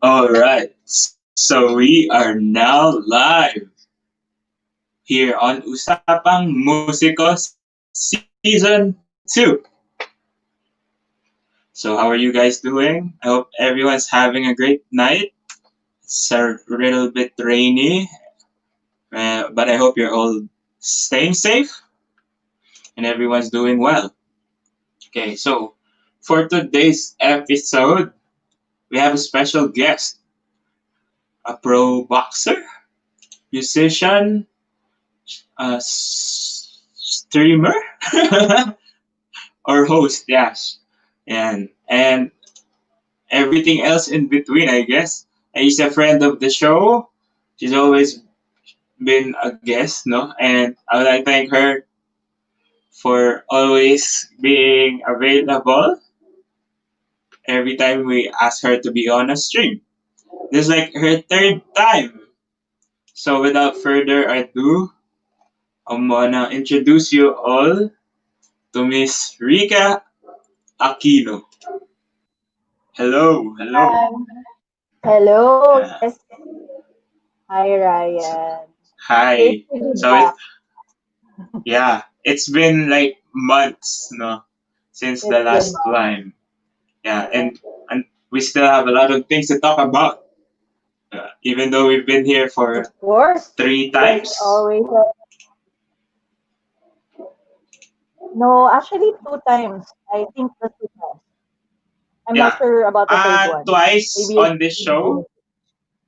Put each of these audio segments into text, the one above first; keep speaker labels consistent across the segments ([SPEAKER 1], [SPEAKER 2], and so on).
[SPEAKER 1] All right. So we are now live here on Usapang Musiko Season 2. So how are you guys doing? I hope everyone's having a great night. It's a little bit rainy, but I hope you're all staying safe and everyone's doing well. Okay, so for today's episode, we have a special guest, a pro boxer, musician, streamer, or host, yes, and everything else in between, I guess. And she's a friend of the show. She's always been a guest, no, and I would like to thank her for always being available every time we ask her to be on a stream. This is like her third time. So without further ado, I'm gonna introduce you all to Miss Rica Aquino. Hello, hello.
[SPEAKER 2] Hi. Hello.
[SPEAKER 1] Yeah.
[SPEAKER 2] Yes. Hi,
[SPEAKER 1] So,
[SPEAKER 2] Ryan. Great
[SPEAKER 1] hi.
[SPEAKER 2] to be
[SPEAKER 1] So
[SPEAKER 2] back.
[SPEAKER 1] yeah, it's been like months, no, since the
[SPEAKER 2] It's been
[SPEAKER 1] last
[SPEAKER 2] long.
[SPEAKER 1] time. Yeah,
[SPEAKER 2] Yeah.
[SPEAKER 1] and we still have a lot of things to talk about. Even though we've been here
[SPEAKER 2] Of
[SPEAKER 1] for
[SPEAKER 2] course.
[SPEAKER 1] three
[SPEAKER 2] There's
[SPEAKER 1] times.
[SPEAKER 2] always no, actually two times. I think the two times. I'm not
[SPEAKER 1] Yeah,
[SPEAKER 2] sure about the third one.
[SPEAKER 1] twice
[SPEAKER 2] Maybe
[SPEAKER 1] on this
[SPEAKER 2] it's
[SPEAKER 1] show,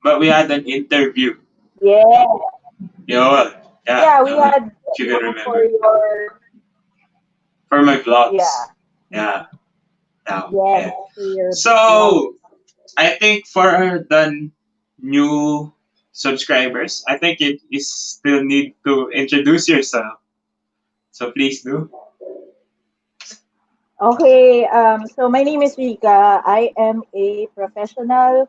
[SPEAKER 1] but we had an interview.
[SPEAKER 2] yeah.
[SPEAKER 1] You know, yeah,
[SPEAKER 2] Yeah, we had
[SPEAKER 1] if you can
[SPEAKER 2] for
[SPEAKER 1] remember,
[SPEAKER 2] your
[SPEAKER 1] for my
[SPEAKER 2] yeah.
[SPEAKER 1] vlogs. Yeah,
[SPEAKER 2] Mhm.
[SPEAKER 1] now,
[SPEAKER 2] Yes,
[SPEAKER 1] yeah.
[SPEAKER 2] for your blog.
[SPEAKER 1] So I think for the new subscribers, I think you still need to introduce yourself. So please do.
[SPEAKER 2] Okay, so my name is Rika. I am a professional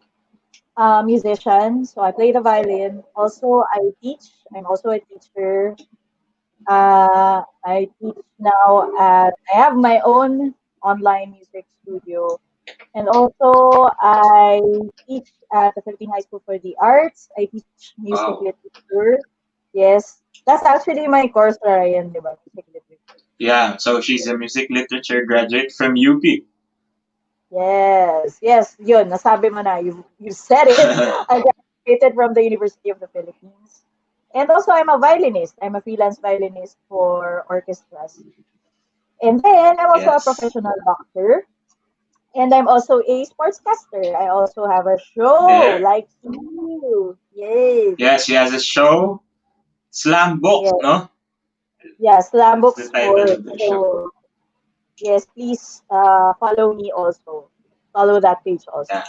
[SPEAKER 2] musician. So I play the violin. Also, I teach. I'm also a teacher. I teach now at, I have my own online music studio. And also, I teach at the Philippine High School for the Arts. I teach music
[SPEAKER 1] Wow.
[SPEAKER 2] literature. Yes, that's actually my course, Ryan, di ba? Music literature.
[SPEAKER 1] Yeah, so she's a music literature graduate from UP.
[SPEAKER 2] Yes, yes, yun, nasabi mo na, you said it. I graduated from the University of the Philippines. And also, I'm a violinist. I'm a freelance violinist for orchestras. And then, I'm also a
[SPEAKER 1] Yes.
[SPEAKER 2] professional boxer. And I'm also a sportscaster. I also have a show
[SPEAKER 1] There.
[SPEAKER 2] like you. Yes.
[SPEAKER 1] Yeah, she has a show, Slam Book,
[SPEAKER 2] Yes.
[SPEAKER 1] no?
[SPEAKER 2] Yeah, Slam
[SPEAKER 1] That's
[SPEAKER 2] Book
[SPEAKER 1] the title
[SPEAKER 2] Sports.
[SPEAKER 1] of the show.
[SPEAKER 2] So, yes, please follow me also. Follow that page also.
[SPEAKER 1] Yeah.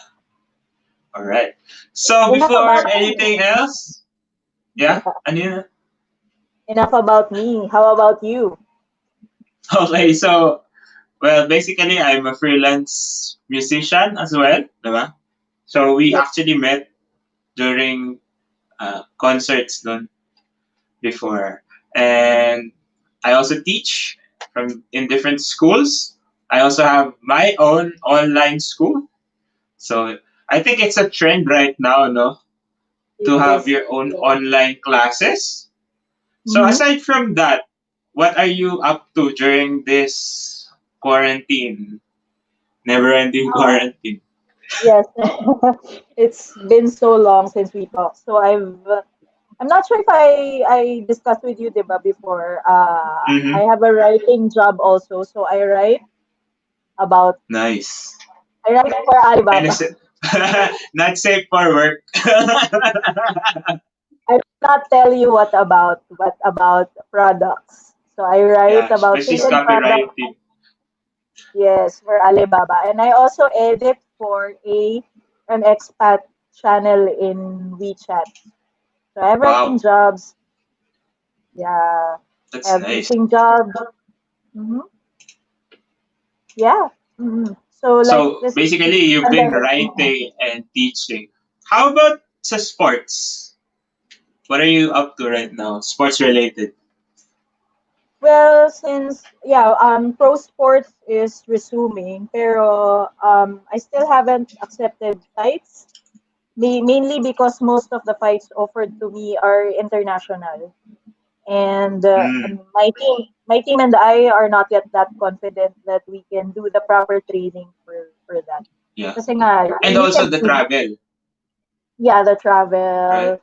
[SPEAKER 1] All right. So
[SPEAKER 2] Enough
[SPEAKER 1] before
[SPEAKER 2] about me.
[SPEAKER 1] anything else, yeah, Anina.
[SPEAKER 2] Enough about me. How about you?
[SPEAKER 1] Okay, so well, basically, I'm a freelance musician as well, diba? So we
[SPEAKER 2] Yes.
[SPEAKER 1] actually met during concerts done before, and I also teach from in different schools. I also have my own online school. So I think it's a trend right now, no, to have
[SPEAKER 2] Yes.
[SPEAKER 1] your own online classes. So
[SPEAKER 2] Mm-hmm.
[SPEAKER 1] aside from that, what are you up to during this quarantine, never-ending quarantine?
[SPEAKER 2] Yes. It's been so long since we talked. So I'm not sure if I discussed with you, diba, before. I
[SPEAKER 1] Mm-hmm.
[SPEAKER 2] have a writing job also. So about
[SPEAKER 1] Nice.
[SPEAKER 2] I write for
[SPEAKER 1] And
[SPEAKER 2] Alibaba.
[SPEAKER 1] is it not safe for work?
[SPEAKER 2] I will not tell you what about, but about products. So I write
[SPEAKER 1] Yeah,
[SPEAKER 2] about
[SPEAKER 1] but she's
[SPEAKER 2] certain products.
[SPEAKER 1] copywriting.
[SPEAKER 2] Yes, for Alibaba. And I also edit for an expat channel in WeChat. So I have writing
[SPEAKER 1] Wow,
[SPEAKER 2] jobs. Yeah, I
[SPEAKER 1] that's
[SPEAKER 2] have
[SPEAKER 1] nice.
[SPEAKER 2] teaching jobs. Hmm. Yeah. So like
[SPEAKER 1] So
[SPEAKER 2] this
[SPEAKER 1] basically, you've been
[SPEAKER 2] pandemic.
[SPEAKER 1] writing and teaching. How about sa sports? What are you up to right now? Sports related.
[SPEAKER 2] Well, since yeah, pro sports is resuming, pero I still haven't accepted fights. mainly because most of the fights offered to me are international. And
[SPEAKER 1] Mm,
[SPEAKER 2] my team and I are not yet that confident that we can do the proper training for that.
[SPEAKER 1] yeah.
[SPEAKER 2] Kasi nga,
[SPEAKER 1] And
[SPEAKER 2] you
[SPEAKER 1] also
[SPEAKER 2] can
[SPEAKER 1] the
[SPEAKER 2] see,
[SPEAKER 1] travel,
[SPEAKER 2] yeah, the
[SPEAKER 1] right?
[SPEAKER 2] travel.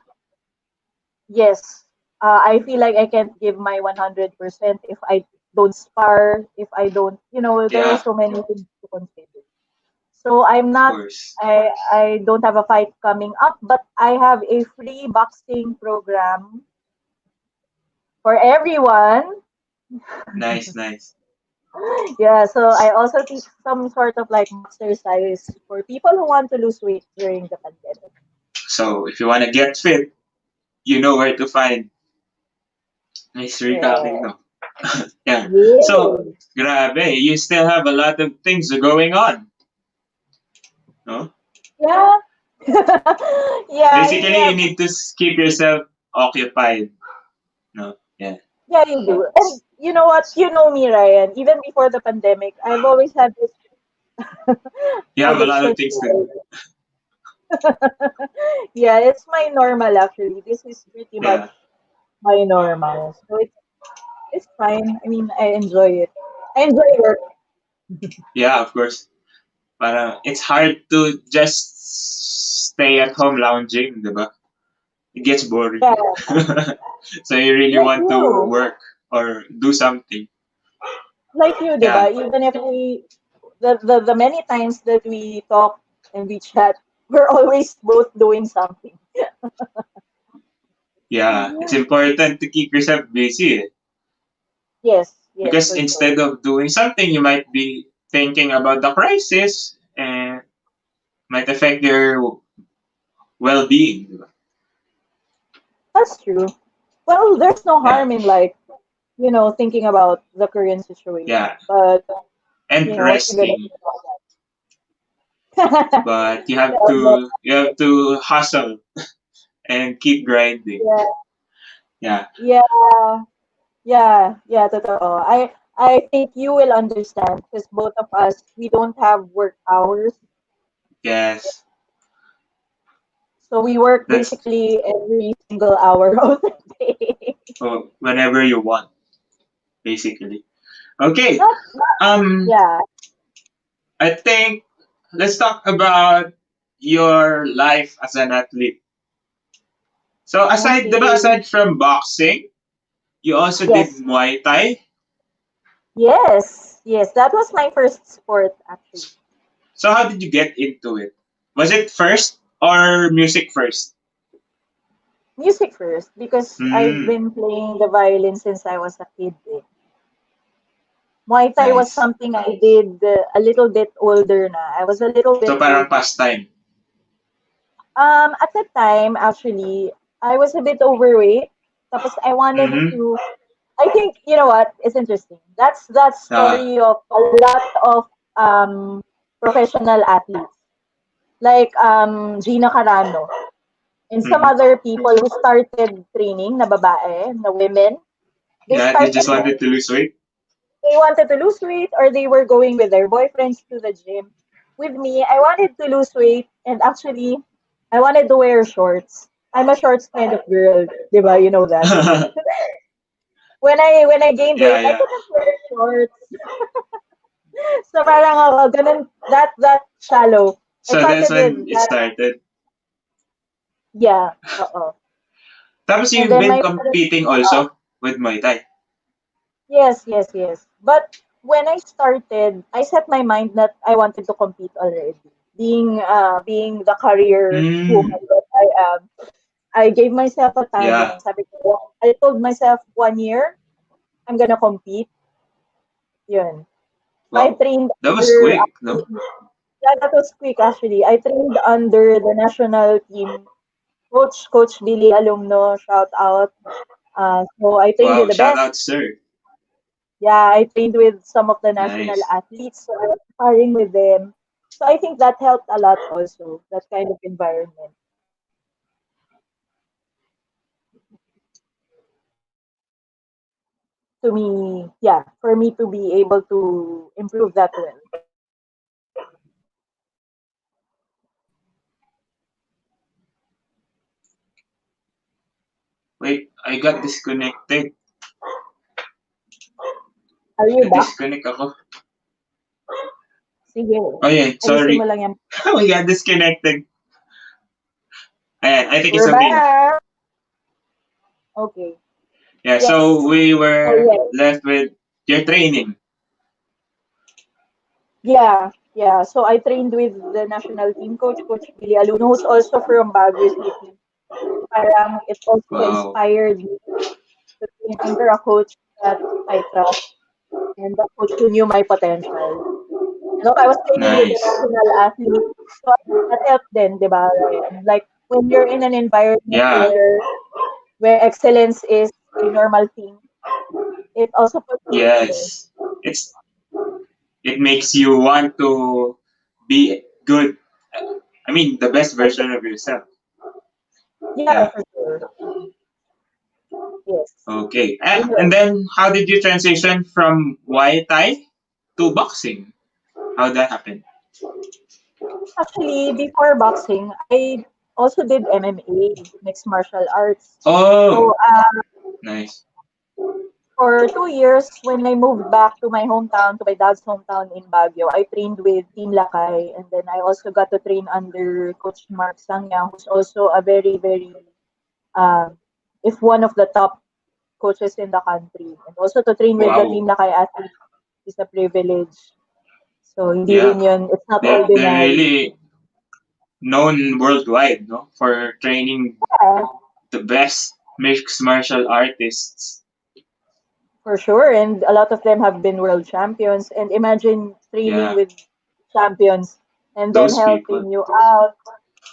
[SPEAKER 2] Yes, I feel like I can't give my 100% if I don't spar, if I don't, there are
[SPEAKER 1] Yeah,
[SPEAKER 2] so many things to consider. So I'm
[SPEAKER 1] of
[SPEAKER 2] not,
[SPEAKER 1] course.
[SPEAKER 2] I don't have a fight coming up, but I have a free boxing program for everyone.
[SPEAKER 1] Nice, nice.
[SPEAKER 2] Yeah, so I also teach some sort of like exercise for people who want to lose weight during the pandemic.
[SPEAKER 1] So if you want to get fit, you know where to find Miss Rica
[SPEAKER 2] Yeah.
[SPEAKER 1] Aquino. Yeah. So,
[SPEAKER 2] Yay.
[SPEAKER 1] grabe, you still have a lot of things going on, no?
[SPEAKER 2] Yeah. Yeah,
[SPEAKER 1] Basically,
[SPEAKER 2] yeah,
[SPEAKER 1] you need to keep yourself occupied, no? Yeah.
[SPEAKER 2] yeah, you do. And you know what? You know me, Ryan. Even before the pandemic, I've always had this
[SPEAKER 1] You have a lot of
[SPEAKER 2] addiction
[SPEAKER 1] things
[SPEAKER 2] to
[SPEAKER 1] to do.
[SPEAKER 2] it. Yeah, it's my normal actually. This is pretty much
[SPEAKER 1] Yeah.
[SPEAKER 2] my normal. So it's fine. I mean, I enjoy it. I enjoy work.
[SPEAKER 1] Yeah, of course. But it's hard to just stay at home lounging, diba? It gets boring.
[SPEAKER 2] Yeah,
[SPEAKER 1] So you really
[SPEAKER 2] like
[SPEAKER 1] want to
[SPEAKER 2] you.
[SPEAKER 1] work or do something.
[SPEAKER 2] Like you,
[SPEAKER 1] Yeah.
[SPEAKER 2] 'di ba? Even if the many times that we talk and we chat, we're always both doing something.
[SPEAKER 1] Yeah. It's important to keep yourself busy, eh.
[SPEAKER 2] Yes, yes,
[SPEAKER 1] Because
[SPEAKER 2] for sure.
[SPEAKER 1] instead of doing something, you might be thinking about the crisis and might affect your well-being, diba?
[SPEAKER 2] That's true. Well, there's no
[SPEAKER 1] Yeah.
[SPEAKER 2] harm in like, thinking about the current situation.
[SPEAKER 1] Yeah.
[SPEAKER 2] But,
[SPEAKER 1] And
[SPEAKER 2] what you gonna
[SPEAKER 1] resting.
[SPEAKER 2] do about that?
[SPEAKER 1] But
[SPEAKER 2] Yeah, but
[SPEAKER 1] you have to hustle and keep grinding.
[SPEAKER 2] yeah,
[SPEAKER 1] Yeah.
[SPEAKER 2] yeah, yeah, totoo. I think you will understand because both of us, we don't have work hours.
[SPEAKER 1] Yes.
[SPEAKER 2] So we work
[SPEAKER 1] That's
[SPEAKER 2] basically every single hour of the day.
[SPEAKER 1] whenever you want, basically. Okay.
[SPEAKER 2] Not,
[SPEAKER 1] Um,
[SPEAKER 2] yeah,
[SPEAKER 1] I think let's talk about your life as an athlete. So
[SPEAKER 2] okay.
[SPEAKER 1] aside from boxing, you also did
[SPEAKER 2] Yes,
[SPEAKER 1] Muay Thai.
[SPEAKER 2] yes, yes. That was my first sport, actually.
[SPEAKER 1] So how did you get into it? Was it first or music first?
[SPEAKER 2] Music first, because I've
[SPEAKER 1] Hmm.
[SPEAKER 2] been playing the violin since I was a kid. Eh. Muay Thai was
[SPEAKER 1] Nice.
[SPEAKER 2] something I did a little bit older na. I was a little
[SPEAKER 1] So
[SPEAKER 2] bit
[SPEAKER 1] parang
[SPEAKER 2] older.
[SPEAKER 1] pastime.
[SPEAKER 2] At the time, actually, I was a bit overweight. Tapos I wanted
[SPEAKER 1] Mm-hmm.
[SPEAKER 2] to. I think you know what? It's interesting. That's that
[SPEAKER 1] Uh,
[SPEAKER 2] story of a lot of professional athletes, like Gina Carano and some
[SPEAKER 1] mhm.
[SPEAKER 2] other people who started training na babae, na women. They
[SPEAKER 1] Yeah, they
[SPEAKER 2] started
[SPEAKER 1] just wanted to lose weight.
[SPEAKER 2] they wanted to lose weight or they were going with their boyfriends to the gym. With me, I wanted to lose weight and actually I wanted to wear shorts. I'm a shorts kind of girl, 'di ba? You know that.
[SPEAKER 1] Yeah,
[SPEAKER 2] When I gained weight, I
[SPEAKER 1] yeah.
[SPEAKER 2] couldn't wear shorts. So parang ako, ganun, that shallow. I
[SPEAKER 1] So that's
[SPEAKER 2] started with
[SPEAKER 1] when it
[SPEAKER 2] that,
[SPEAKER 1] started.
[SPEAKER 2] yeah, oo.
[SPEAKER 1] Tapos
[SPEAKER 2] And
[SPEAKER 1] you've
[SPEAKER 2] then
[SPEAKER 1] been
[SPEAKER 2] my
[SPEAKER 1] competing also with Muay Thai.
[SPEAKER 2] yes, yes, yes. But when I started, I set my mind that I wanted to compete already. Being the career
[SPEAKER 1] Mm,
[SPEAKER 2] woman that I am, I gave myself a
[SPEAKER 1] yeah.
[SPEAKER 2] timeline. Sabi ko, I told myself 1 year, I'm gonna compete. Yun. So I
[SPEAKER 1] Wow.
[SPEAKER 2] trained
[SPEAKER 1] That was
[SPEAKER 2] under,
[SPEAKER 1] quick, no?
[SPEAKER 2] yeah, that was quick actually. I trained under the national team Coach Billy Alumno, shout out. So I trained with
[SPEAKER 1] Wow,
[SPEAKER 2] the
[SPEAKER 1] shout
[SPEAKER 2] best.
[SPEAKER 1] out, sir.
[SPEAKER 2] Yeah, I trained with some of the national
[SPEAKER 1] Nice.
[SPEAKER 2] athletes, so I was sparring with them. So I think that helped a lot also, that kind of environment. To me, yeah, for me to be able to improve that well.
[SPEAKER 1] I got disconnected.
[SPEAKER 2] Are you back?
[SPEAKER 1] Na-disconnect ako.
[SPEAKER 2] Sige.
[SPEAKER 1] Oh yeah,
[SPEAKER 2] Alisin mo
[SPEAKER 1] sorry.
[SPEAKER 2] lang yan.
[SPEAKER 1] We got disconnected. Ayan, I think it's
[SPEAKER 2] We're
[SPEAKER 1] okay now.
[SPEAKER 2] back. Okay.
[SPEAKER 1] Yeah,
[SPEAKER 2] Yes.
[SPEAKER 1] so we
[SPEAKER 2] Oh,
[SPEAKER 1] were
[SPEAKER 2] yes.
[SPEAKER 1] left with your training.
[SPEAKER 2] Yeah. Yeah. So I trained with the national team coach, Coach Billy Aluno, who's also from Baguio City. Parang it also
[SPEAKER 1] Wow.
[SPEAKER 2] inspired me to train under a coach that I trust and a coach who knew my potential. I was training with a
[SPEAKER 1] Nice.
[SPEAKER 2] national athlete. So that helped then, di ba, Ryan? Like when you're in an environment
[SPEAKER 1] Yeah.
[SPEAKER 2] where excellence is a normal thing, it also puts you there.
[SPEAKER 1] Yes. It's it makes you want to be good. I mean, the best version of yourself.
[SPEAKER 2] Yeah,
[SPEAKER 1] Yeah.
[SPEAKER 2] for sure. Yes.
[SPEAKER 1] Okay. And
[SPEAKER 2] Yun.
[SPEAKER 1] then how did you transition from Muay Thai to boxing? How that happened?
[SPEAKER 2] Actually, before boxing, I also did MMA, mixed martial arts.
[SPEAKER 1] Oh,
[SPEAKER 2] So,
[SPEAKER 1] nice.
[SPEAKER 2] for 2 years, when I moved back to my hometown, to my dad's hometown in Baguio, I trained with Team Lakay, and then I also got to train under Coach Mark Sangya, who's also a very, very, uh, if one of the top coaches in the country. And also to train with the
[SPEAKER 1] Wow.
[SPEAKER 2] Team Lakay athletes is a privilege. So, hindi
[SPEAKER 1] Yeah.
[SPEAKER 2] rin yun, it's not
[SPEAKER 1] They're
[SPEAKER 2] ordinary.
[SPEAKER 1] really known worldwide, no, for training
[SPEAKER 2] Yeah,
[SPEAKER 1] the best mixed martial artists.
[SPEAKER 2] for sure. And a lot of them have been world champions. And imagine training
[SPEAKER 1] Yeah,
[SPEAKER 2] with champions and them
[SPEAKER 1] those people.
[SPEAKER 2] helping you out.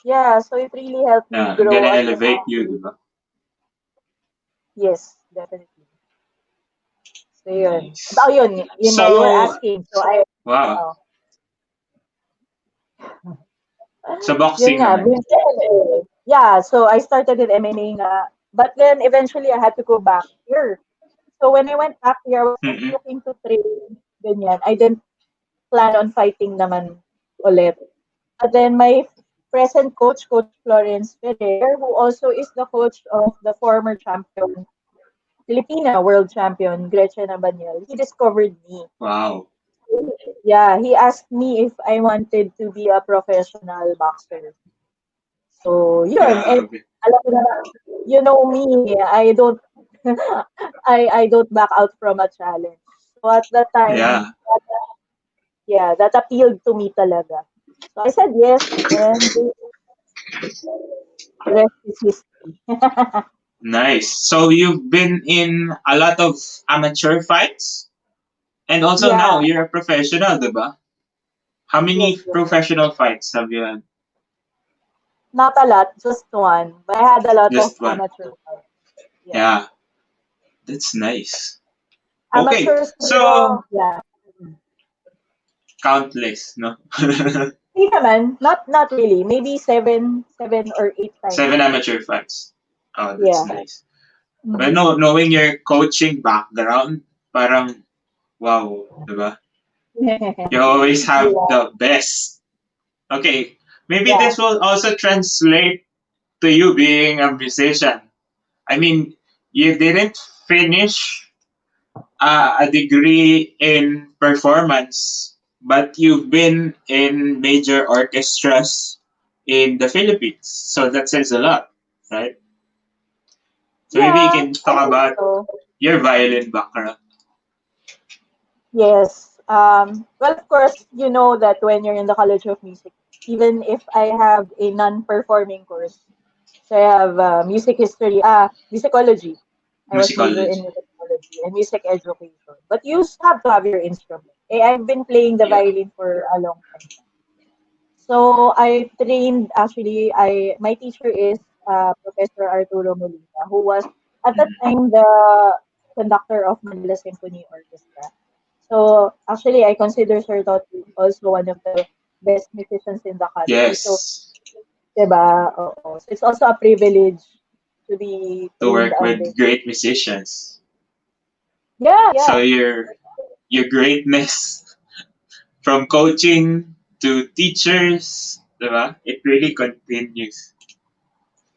[SPEAKER 2] Yeah, so it really helped me
[SPEAKER 1] Gonna
[SPEAKER 2] grow as an
[SPEAKER 1] elevate you,
[SPEAKER 2] athlete.
[SPEAKER 1] diba?
[SPEAKER 2] Yes, definitely. So yun. Oh,
[SPEAKER 1] Nice.
[SPEAKER 2] yun nga, you were
[SPEAKER 1] So,
[SPEAKER 2] asking.
[SPEAKER 1] wow.
[SPEAKER 2] Oh,
[SPEAKER 1] Sa
[SPEAKER 2] yun
[SPEAKER 1] boxing
[SPEAKER 2] nga,
[SPEAKER 1] naman.
[SPEAKER 2] yeah, so I started in MMA nga. But then eventually I had to go back here. So when I went back here, I was just
[SPEAKER 1] Mm-mm.
[SPEAKER 2] looking to train. Ganyan. I didn't plan on fighting naman ulit. But then my present coach, Coach Florence Ferrer, who also is the coach of the former champion, Filipina world champion, Gretchen Abanyel, he discovered me.
[SPEAKER 1] Wow.
[SPEAKER 2] Yeah, he asked me if I wanted to be a professional boxer. So, yun. And
[SPEAKER 1] Grabe.
[SPEAKER 2] alam mo na, you know me, I don't I don't back out from a challenge. So at that
[SPEAKER 1] Yeah,
[SPEAKER 2] time, yeah, that appealed to me talaga. So I said yes, and the rest is history.
[SPEAKER 1] nice. So you've been in a lot of amateur fights, and also now
[SPEAKER 2] Yeah,
[SPEAKER 1] you're a professional, diba? How many
[SPEAKER 2] yes, yes.
[SPEAKER 1] professional fights have you had?
[SPEAKER 2] Not a lot, just one. But I had a lot of
[SPEAKER 1] Just one.
[SPEAKER 2] amateur fights. Yeah.
[SPEAKER 1] Yeah, that's nice. Okay,
[SPEAKER 2] Amateur
[SPEAKER 1] so
[SPEAKER 2] siguro, yeah.
[SPEAKER 1] countless, no?
[SPEAKER 2] Hindi naman, not really. Maybe seven or eight times.
[SPEAKER 1] 7 amateur fights. Oh, that's
[SPEAKER 2] Yeah.
[SPEAKER 1] nice. Well,
[SPEAKER 2] Mhm.
[SPEAKER 1] no, knowing your coaching background, parang wow, diba? You always have
[SPEAKER 2] Yeah.
[SPEAKER 1] the best. Okay, maybe
[SPEAKER 2] Yeah.
[SPEAKER 1] this will also translate to you being a musician. I mean, you didn't finish a degree in performance, but you've been in major orchestras in the Philippines. So that says a lot, right? So maybe you
[SPEAKER 2] Yeah,
[SPEAKER 1] can
[SPEAKER 2] I
[SPEAKER 1] talk
[SPEAKER 2] think
[SPEAKER 1] about
[SPEAKER 2] so.
[SPEAKER 1] your violin background.
[SPEAKER 2] Yes. Well, of course, you know that when you're in the College of Music, even if I have a non-performing course, so I have musicology. I was major in
[SPEAKER 1] Musicology.
[SPEAKER 2] musicology and music education. But you have to have your instrument. I've been playing the
[SPEAKER 1] Yeah.
[SPEAKER 2] violin for a long time. So I trained actually. I my teacher is Professor Arturo Molina, who was at that
[SPEAKER 1] Mhm.
[SPEAKER 2] time the conductor of Manila Symphony Orchestra. So actually, I consider her to be also one of the best musicians in the country. So,
[SPEAKER 1] Yes.
[SPEAKER 2] 'di ba? Oo. So it's also a privilege to be
[SPEAKER 1] To
[SPEAKER 2] trained
[SPEAKER 1] work
[SPEAKER 2] under.
[SPEAKER 1] with great musicians.
[SPEAKER 2] Yeah,
[SPEAKER 1] So
[SPEAKER 2] yeah.
[SPEAKER 1] your greatness from coaching to teachers, diba? It really continues.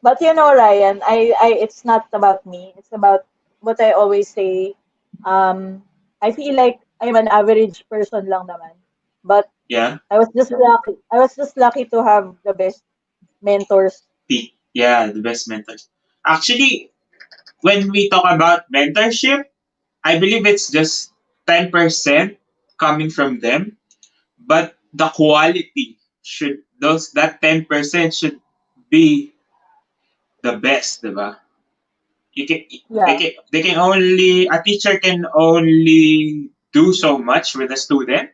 [SPEAKER 2] But you know, Ryan, it's not about me. It's about what I always say. Um, I feel like I'm an average person lang naman. But
[SPEAKER 1] Yeah.
[SPEAKER 2] I was just lucky. I was just lucky to have the best mentors.
[SPEAKER 1] Yeah, the best mentors. Actually, when we talk about mentorship, I believe it's just 10% coming from them, but the quality should those that 10% should be the best, diba? You can,
[SPEAKER 2] Yeah.
[SPEAKER 1] they can only a teacher can only do so much with a student,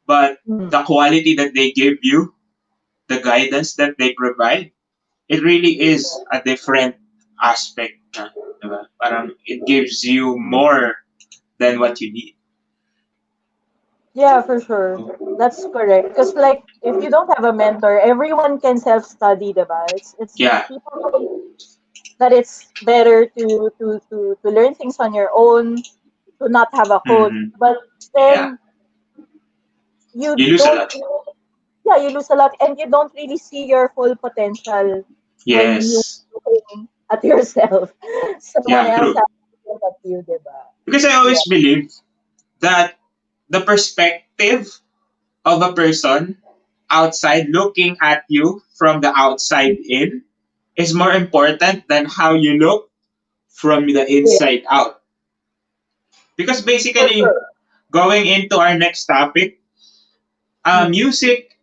[SPEAKER 1] but
[SPEAKER 2] Mm.
[SPEAKER 1] the quality that they give you, the guidance that they provide, it really is a different aspect. Diba? Parang it gives you more than what you need.
[SPEAKER 2] Yeah, for sure. That's correct. Because like if you don't have a mentor, everyone can self-study, diba? It's
[SPEAKER 1] Yeah.
[SPEAKER 2] people say that it's better to learn things on your own, to not have a coach.
[SPEAKER 1] Hmm.
[SPEAKER 2] But
[SPEAKER 1] Yeah.
[SPEAKER 2] then you
[SPEAKER 1] You lose a
[SPEAKER 2] don't
[SPEAKER 1] lot.
[SPEAKER 2] yeah, you lose a lot and you don't really see your full potential when you
[SPEAKER 1] Yes.
[SPEAKER 2] looking at yourself. Someone
[SPEAKER 1] Yeah,
[SPEAKER 2] else
[SPEAKER 1] true.
[SPEAKER 2] has to look at you, diba?
[SPEAKER 1] Because I
[SPEAKER 2] Yeah.
[SPEAKER 1] always believe that the perspective of a person outside looking at you from the outside in is more important than how you look from the
[SPEAKER 2] Yeah,
[SPEAKER 1] inside out. Because
[SPEAKER 2] for
[SPEAKER 1] basically,
[SPEAKER 2] sure.
[SPEAKER 1] going into our next topic,
[SPEAKER 2] Mm.
[SPEAKER 1] music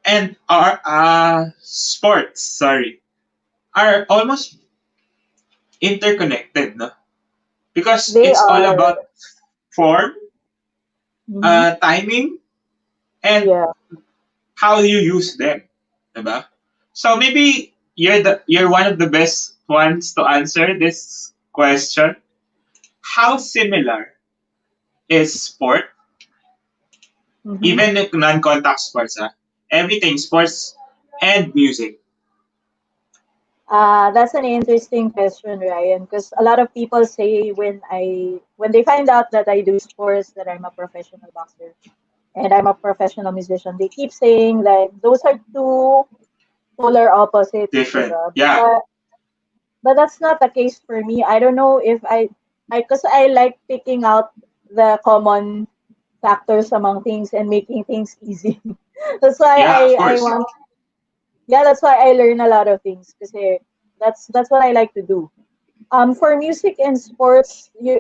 [SPEAKER 1] and our sports, sorry, are almost interconnected, no? Because
[SPEAKER 2] They
[SPEAKER 1] it's all
[SPEAKER 2] are.
[SPEAKER 1] about form,
[SPEAKER 2] Hmm.
[SPEAKER 1] timing, and
[SPEAKER 2] Yeah.
[SPEAKER 1] how you use them, diba? So maybe you're one of the best ones to answer this question. How similar is sport,
[SPEAKER 2] Hmm.
[SPEAKER 1] even if non-contact sports, everything sports and music?
[SPEAKER 2] That's an interesting question, Ryan, because a lot of people say when they find out that I do sports, that I'm a professional boxer and I'm a professional musician, they keep saying like those are two polar opposites,
[SPEAKER 1] Different,
[SPEAKER 2] diba?
[SPEAKER 1] yeah.
[SPEAKER 2] But that's not the case for me. I don't know if because I like picking out the common factors among things and making things easy. That's why
[SPEAKER 1] Yeah, of
[SPEAKER 2] I
[SPEAKER 1] course.
[SPEAKER 2] want yeah, that's why I learn a lot of things kasi that's what I like to do. For music and sports, you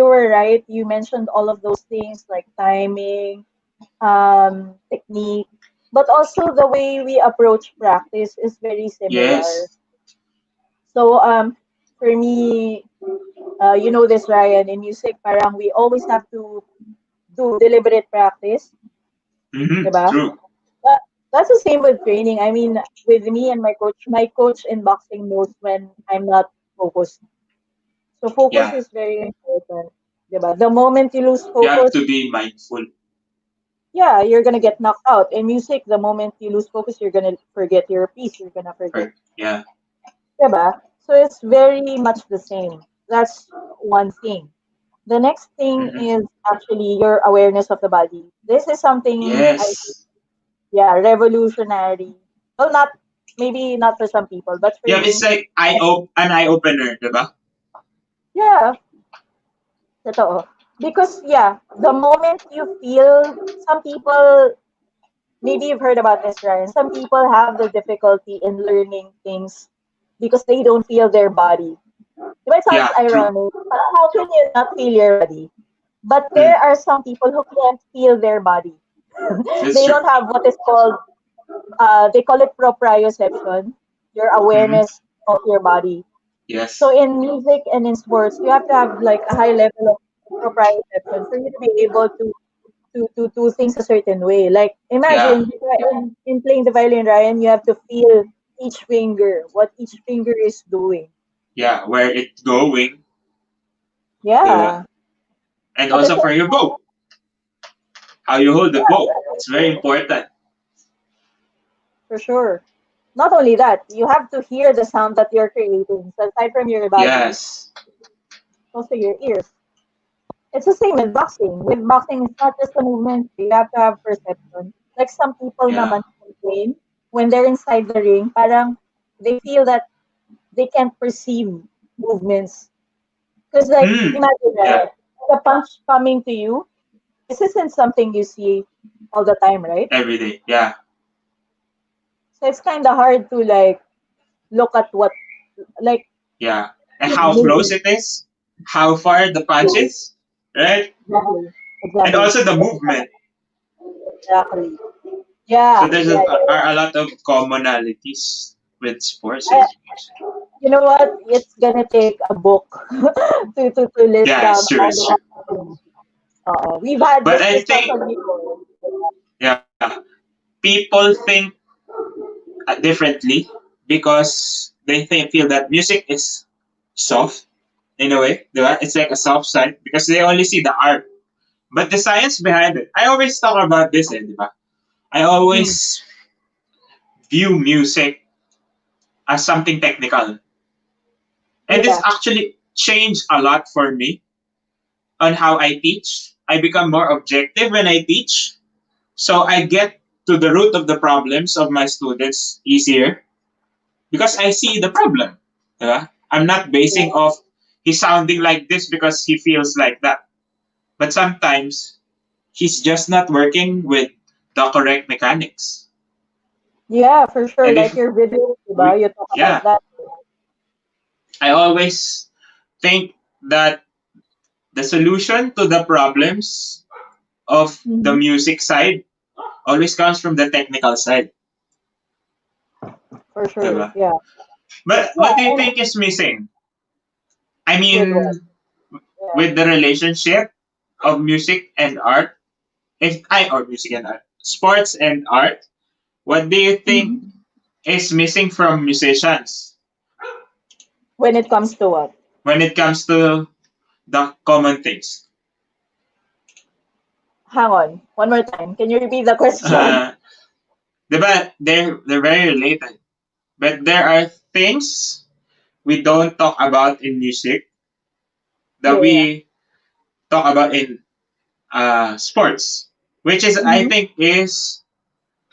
[SPEAKER 2] were right. You mentioned all of those things like timing, technique, but also the way we approach practice is very similar.
[SPEAKER 1] Yes.
[SPEAKER 2] So for me, you know this, Ryan, in music, parang we always have to do deliberate practice,
[SPEAKER 1] Mm-hmm.
[SPEAKER 2] diba?
[SPEAKER 1] True.
[SPEAKER 2] That, that's the same with training. I mean, with me and my coach in boxing knows when I'm not focused. So focus
[SPEAKER 1] Yeah.
[SPEAKER 2] is very important, diba? The moment you lose
[SPEAKER 1] You have
[SPEAKER 2] focus,
[SPEAKER 1] to be mindful.
[SPEAKER 2] yeah, you're gonna get knocked out. In music, the moment you lose focus, you're gonna forget your piece. You're gonna forget,
[SPEAKER 1] Yeah.
[SPEAKER 2] diba? So it's very much the same. That's one thing. The next thing
[SPEAKER 1] Mm-hmm.
[SPEAKER 2] is actually your awareness of the body. This is something I think,
[SPEAKER 1] Yes.
[SPEAKER 2] yeah, revolutionary. Well, not maybe not for some people, but for
[SPEAKER 1] Yeah, it's
[SPEAKER 2] me,
[SPEAKER 1] like an eye opener, diba?
[SPEAKER 2] yeah, totoo. Because yeah, the moment you feel some people, maybe you've heard about this, Ryan. Some people have the difficulty in learning things because they don't feel their body. Diba, it sounds
[SPEAKER 1] Yeah, true.
[SPEAKER 2] ironic, but how can you not feel your body? But there
[SPEAKER 1] Mm,
[SPEAKER 2] are some people who can't feel their body.
[SPEAKER 1] that's
[SPEAKER 2] They
[SPEAKER 1] true.
[SPEAKER 2] don't have what is called they call it proprioception, your
[SPEAKER 1] Mm-hmm.
[SPEAKER 2] awareness of your body. So
[SPEAKER 1] Yes.
[SPEAKER 2] in music and in sports, you have to have like a high level of proprioception for you to be able to do things a certain way. Like
[SPEAKER 1] Yeah.
[SPEAKER 2] imagine in playing the violin, Ryan, you have to feel each finger, what each finger is doing.
[SPEAKER 1] Yeah. Where it's going, diba?
[SPEAKER 2] Yeah.
[SPEAKER 1] And
[SPEAKER 2] At the
[SPEAKER 1] also
[SPEAKER 2] same
[SPEAKER 1] for your
[SPEAKER 2] time,
[SPEAKER 1] bow, how you hold the bow. It's very
[SPEAKER 2] yeah,
[SPEAKER 1] important.
[SPEAKER 2] for sure. Not only that, you have to hear the sound that you're creating. So aside from your body,
[SPEAKER 1] Yes.
[SPEAKER 2] also your ears. It's the same with boxing. With boxing, it's not just a movement. You have to have perception. Like some people
[SPEAKER 1] Yeah.
[SPEAKER 2] naman complain when they're inside the ring, parang they feel that. they can't perceive movements. Because, like,
[SPEAKER 1] Mm.
[SPEAKER 2] imagine
[SPEAKER 1] Yeah.
[SPEAKER 2] that the punch coming to you, this isn't something you see all the time, right?
[SPEAKER 1] Every day. Yeah.
[SPEAKER 2] So it's kind of hard to, like, look at what, like,
[SPEAKER 1] Yeah. And
[SPEAKER 2] keep
[SPEAKER 1] how close
[SPEAKER 2] moving.
[SPEAKER 1] it is, how far the punch is, right?
[SPEAKER 2] Exactly.
[SPEAKER 1] And
[SPEAKER 2] Exactly.
[SPEAKER 1] also the movement.
[SPEAKER 2] Exactly.
[SPEAKER 1] So
[SPEAKER 2] Yeah.
[SPEAKER 1] there's
[SPEAKER 2] Yeah. Yeah.
[SPEAKER 1] are a lot of commonalities with sports and
[SPEAKER 2] I,
[SPEAKER 1] music.
[SPEAKER 2] you know what? It's gonna take a book to list
[SPEAKER 1] Yeah,
[SPEAKER 2] down
[SPEAKER 1] it's true.
[SPEAKER 2] all
[SPEAKER 1] It's true.
[SPEAKER 2] the. We've had
[SPEAKER 1] But
[SPEAKER 2] this
[SPEAKER 1] I think,
[SPEAKER 2] discussion before.
[SPEAKER 1] yeah, people think differently because they feel that music is soft in a way. Diba? It's like a soft side because they only see the art. But the science behind it, I always talk about this, diba? I
[SPEAKER 2] Mm.
[SPEAKER 1] always view music as something technical. And this
[SPEAKER 2] Yeah.
[SPEAKER 1] actually changed a lot for me on how I teach. I become more objective when I teach. So I get to the root of the problems of my students easier because I see the problem. Diba? I'm not basing
[SPEAKER 2] Yeah.
[SPEAKER 1] off he's sounding like this because he feels like that. But sometimes he's just not working with the correct mechanics.
[SPEAKER 2] Yeah, for sure.
[SPEAKER 1] And
[SPEAKER 2] Like
[SPEAKER 1] if
[SPEAKER 2] your video, diba?
[SPEAKER 1] we,
[SPEAKER 2] You talk about
[SPEAKER 1] yeah,
[SPEAKER 2] that.
[SPEAKER 1] I always think that the solution to the problems of the
[SPEAKER 2] Hmm.
[SPEAKER 1] music side always comes from the technical side.
[SPEAKER 2] For sure.
[SPEAKER 1] Diba?
[SPEAKER 2] Yeah.
[SPEAKER 1] But
[SPEAKER 2] Yeah.
[SPEAKER 1] what do you
[SPEAKER 2] And
[SPEAKER 1] think is missing? I
[SPEAKER 2] with what?
[SPEAKER 1] mean,
[SPEAKER 2] Yeah.
[SPEAKER 1] with the relationship of music and art, if I or music and art, sports and art, what do you think
[SPEAKER 2] Mhm.
[SPEAKER 1] is missing from musicians
[SPEAKER 2] When it comes to what?
[SPEAKER 1] when it comes to the common things?
[SPEAKER 2] Hang on. One more time. Can you repeat the question?
[SPEAKER 1] Uh, they're very related, but there are things we don't talk about in music that
[SPEAKER 2] Yeah.
[SPEAKER 1] we talk about in sports, which is I
[SPEAKER 2] Hmm.
[SPEAKER 1] think is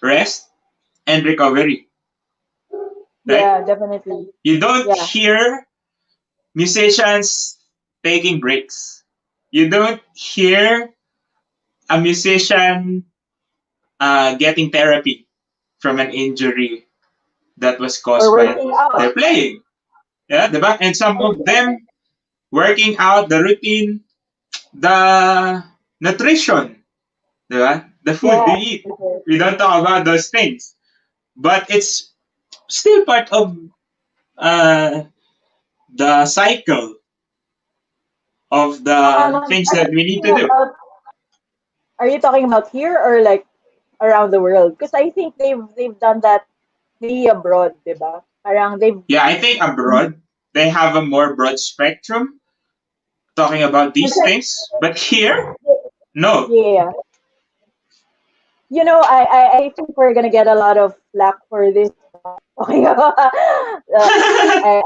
[SPEAKER 1] rest and recovery, right?
[SPEAKER 2] Yeah, definitely.
[SPEAKER 1] You don't
[SPEAKER 2] Yeah.
[SPEAKER 1] hear musicians taking breaks. You don't hear a musician getting therapy from an injury that was
[SPEAKER 2] Or
[SPEAKER 1] caused by
[SPEAKER 2] working out.
[SPEAKER 1] their playing. Yeah, diba? And some of them working out, the routine, the nutrition, diba? The food
[SPEAKER 2] Yeah.
[SPEAKER 1] they eat.
[SPEAKER 2] For sure.
[SPEAKER 1] We don't talk about those things. But it's still part of uh, the cycle of the things
[SPEAKER 2] Are you
[SPEAKER 1] that we need to
[SPEAKER 2] talking
[SPEAKER 1] do.
[SPEAKER 2] about? Are you talking about here or like around the world? Because I think they've done that maybe abroad, diba? Parang they've.
[SPEAKER 1] Yeah, I think abroad they have a more broad spectrum talking about
[SPEAKER 2] It's
[SPEAKER 1] these
[SPEAKER 2] like,
[SPEAKER 1] things, but here, no.
[SPEAKER 2] yeah. You know, I think we're gonna get a lot of flack for this. Okay. I,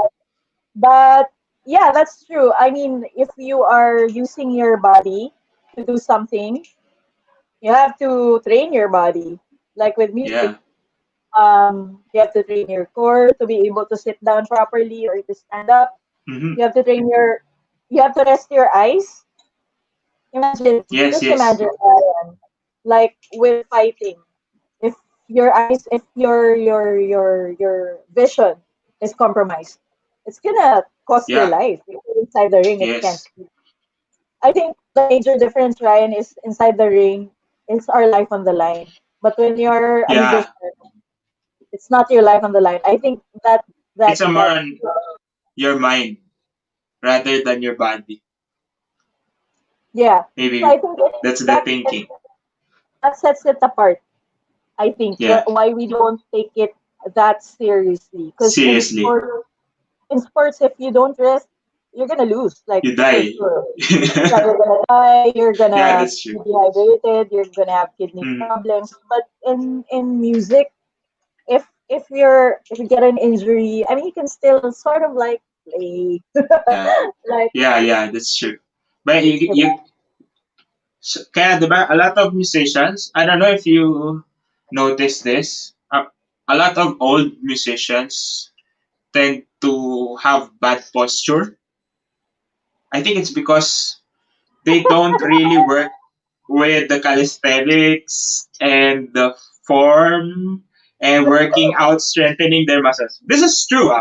[SPEAKER 2] but yeah, that's true. I mean, if you are using your body to do something, you have to train your body. Like with music,
[SPEAKER 1] Yeah.
[SPEAKER 2] you have to train your core to be able to sit down properly or to stand up.
[SPEAKER 1] Hmm.
[SPEAKER 2] You have to train your, you have to rest your eyes. Imagine,
[SPEAKER 1] Yes,
[SPEAKER 2] just
[SPEAKER 1] yes.
[SPEAKER 2] imagine, like with fighting. If your eyes, if your vision is compromised, it's gonna cost your
[SPEAKER 1] Yeah.
[SPEAKER 2] life. If you're inside the ring if you can't
[SPEAKER 1] Yes.
[SPEAKER 2] see. I think the major difference, Ryan, is inside the ring, it's our life on the line. But when you're a
[SPEAKER 1] Yeah.
[SPEAKER 2] musician, it's not your life on the line. I think
[SPEAKER 1] It's a more
[SPEAKER 2] that
[SPEAKER 1] on your mind rather than your body.
[SPEAKER 2] yeah. So I
[SPEAKER 1] Maybe
[SPEAKER 2] think
[SPEAKER 1] that's the
[SPEAKER 2] that
[SPEAKER 1] thinking.
[SPEAKER 2] that sets it apart. I think
[SPEAKER 1] Yeah.
[SPEAKER 2] why we don't take it that seriously. Because
[SPEAKER 1] Seriously.
[SPEAKER 2] in sports, if you don't rest, you're gonna lose, like
[SPEAKER 1] You
[SPEAKER 2] for
[SPEAKER 1] die.
[SPEAKER 2] sure. It's either gonna die, you're
[SPEAKER 1] Yeah,
[SPEAKER 2] gonna
[SPEAKER 1] that's
[SPEAKER 2] be
[SPEAKER 1] true.
[SPEAKER 2] dehydrated, you're gonna have kidney
[SPEAKER 1] Mm.
[SPEAKER 2] problems. But in music, if you get an injury, I mean, you can still sort of like play,
[SPEAKER 1] Yeah.
[SPEAKER 2] like
[SPEAKER 1] Yeah, yeah, that's true. But kaya diba, a lot of musicians, I don't know if you notice this, a lot of old musicians tend to have bad posture. I think it's because they don't really work with the calisthenics and the form and working out, strengthening their muscles. This is true.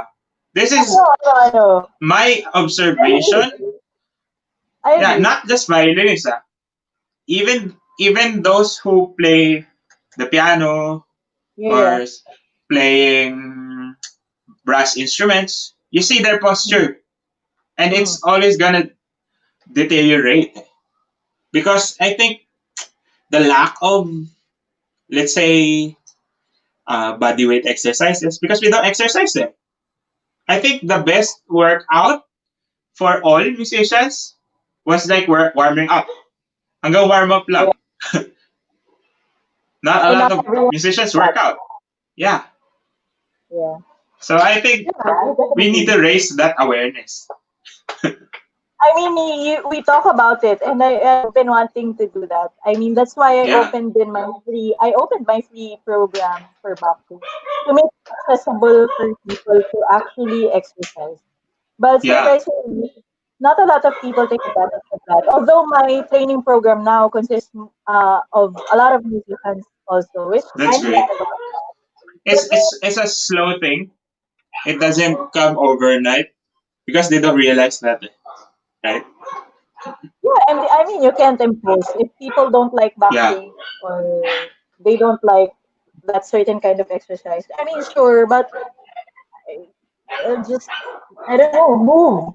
[SPEAKER 1] This
[SPEAKER 2] I
[SPEAKER 1] is
[SPEAKER 2] know, I know.
[SPEAKER 1] my
[SPEAKER 2] I
[SPEAKER 1] observation.
[SPEAKER 2] agree. I
[SPEAKER 1] Yeah,
[SPEAKER 2] agree.
[SPEAKER 1] not just violinists. Even those who play the piano
[SPEAKER 2] Yeah.
[SPEAKER 1] or playing brass instruments, you see their posture, and
[SPEAKER 2] Mm.
[SPEAKER 1] it's always gonna deteriorate because I think the lack of, let's say, body weight exercises, because we don't exercise them. I think the best workout for all musicians was like warming up. Hanggang warm up
[SPEAKER 2] Yeah.
[SPEAKER 1] lang. Not a
[SPEAKER 2] And
[SPEAKER 1] lot
[SPEAKER 2] not
[SPEAKER 1] of
[SPEAKER 2] everyone
[SPEAKER 1] musicians
[SPEAKER 2] does
[SPEAKER 1] work
[SPEAKER 2] that.
[SPEAKER 1] out. Yeah.
[SPEAKER 2] Yeah.
[SPEAKER 1] So I think
[SPEAKER 2] Yeah,
[SPEAKER 1] we need
[SPEAKER 2] definitely.
[SPEAKER 1] to raise that awareness.
[SPEAKER 2] I mean, we talk about it, and I've been wanting to do that. I mean, that's why
[SPEAKER 1] Yeah.
[SPEAKER 2] I opened my free program for boxing to make it accessible for people to actually exercise. But
[SPEAKER 1] Yeah.
[SPEAKER 2] surprisingly, not a lot of people take advantage of that. Although my training program now consists of a lot of musicians also, which
[SPEAKER 1] That's
[SPEAKER 2] I'm
[SPEAKER 1] great.
[SPEAKER 2] glad about. But
[SPEAKER 1] It's a slow thing. It doesn't come overnight because they don't realize that, right?
[SPEAKER 2] yeah, and I mean, you can't impose if people don't like
[SPEAKER 1] Yeah.
[SPEAKER 2] boxing or they don't like that certain kind of exercise. I mean, sure, but just I don't know, move.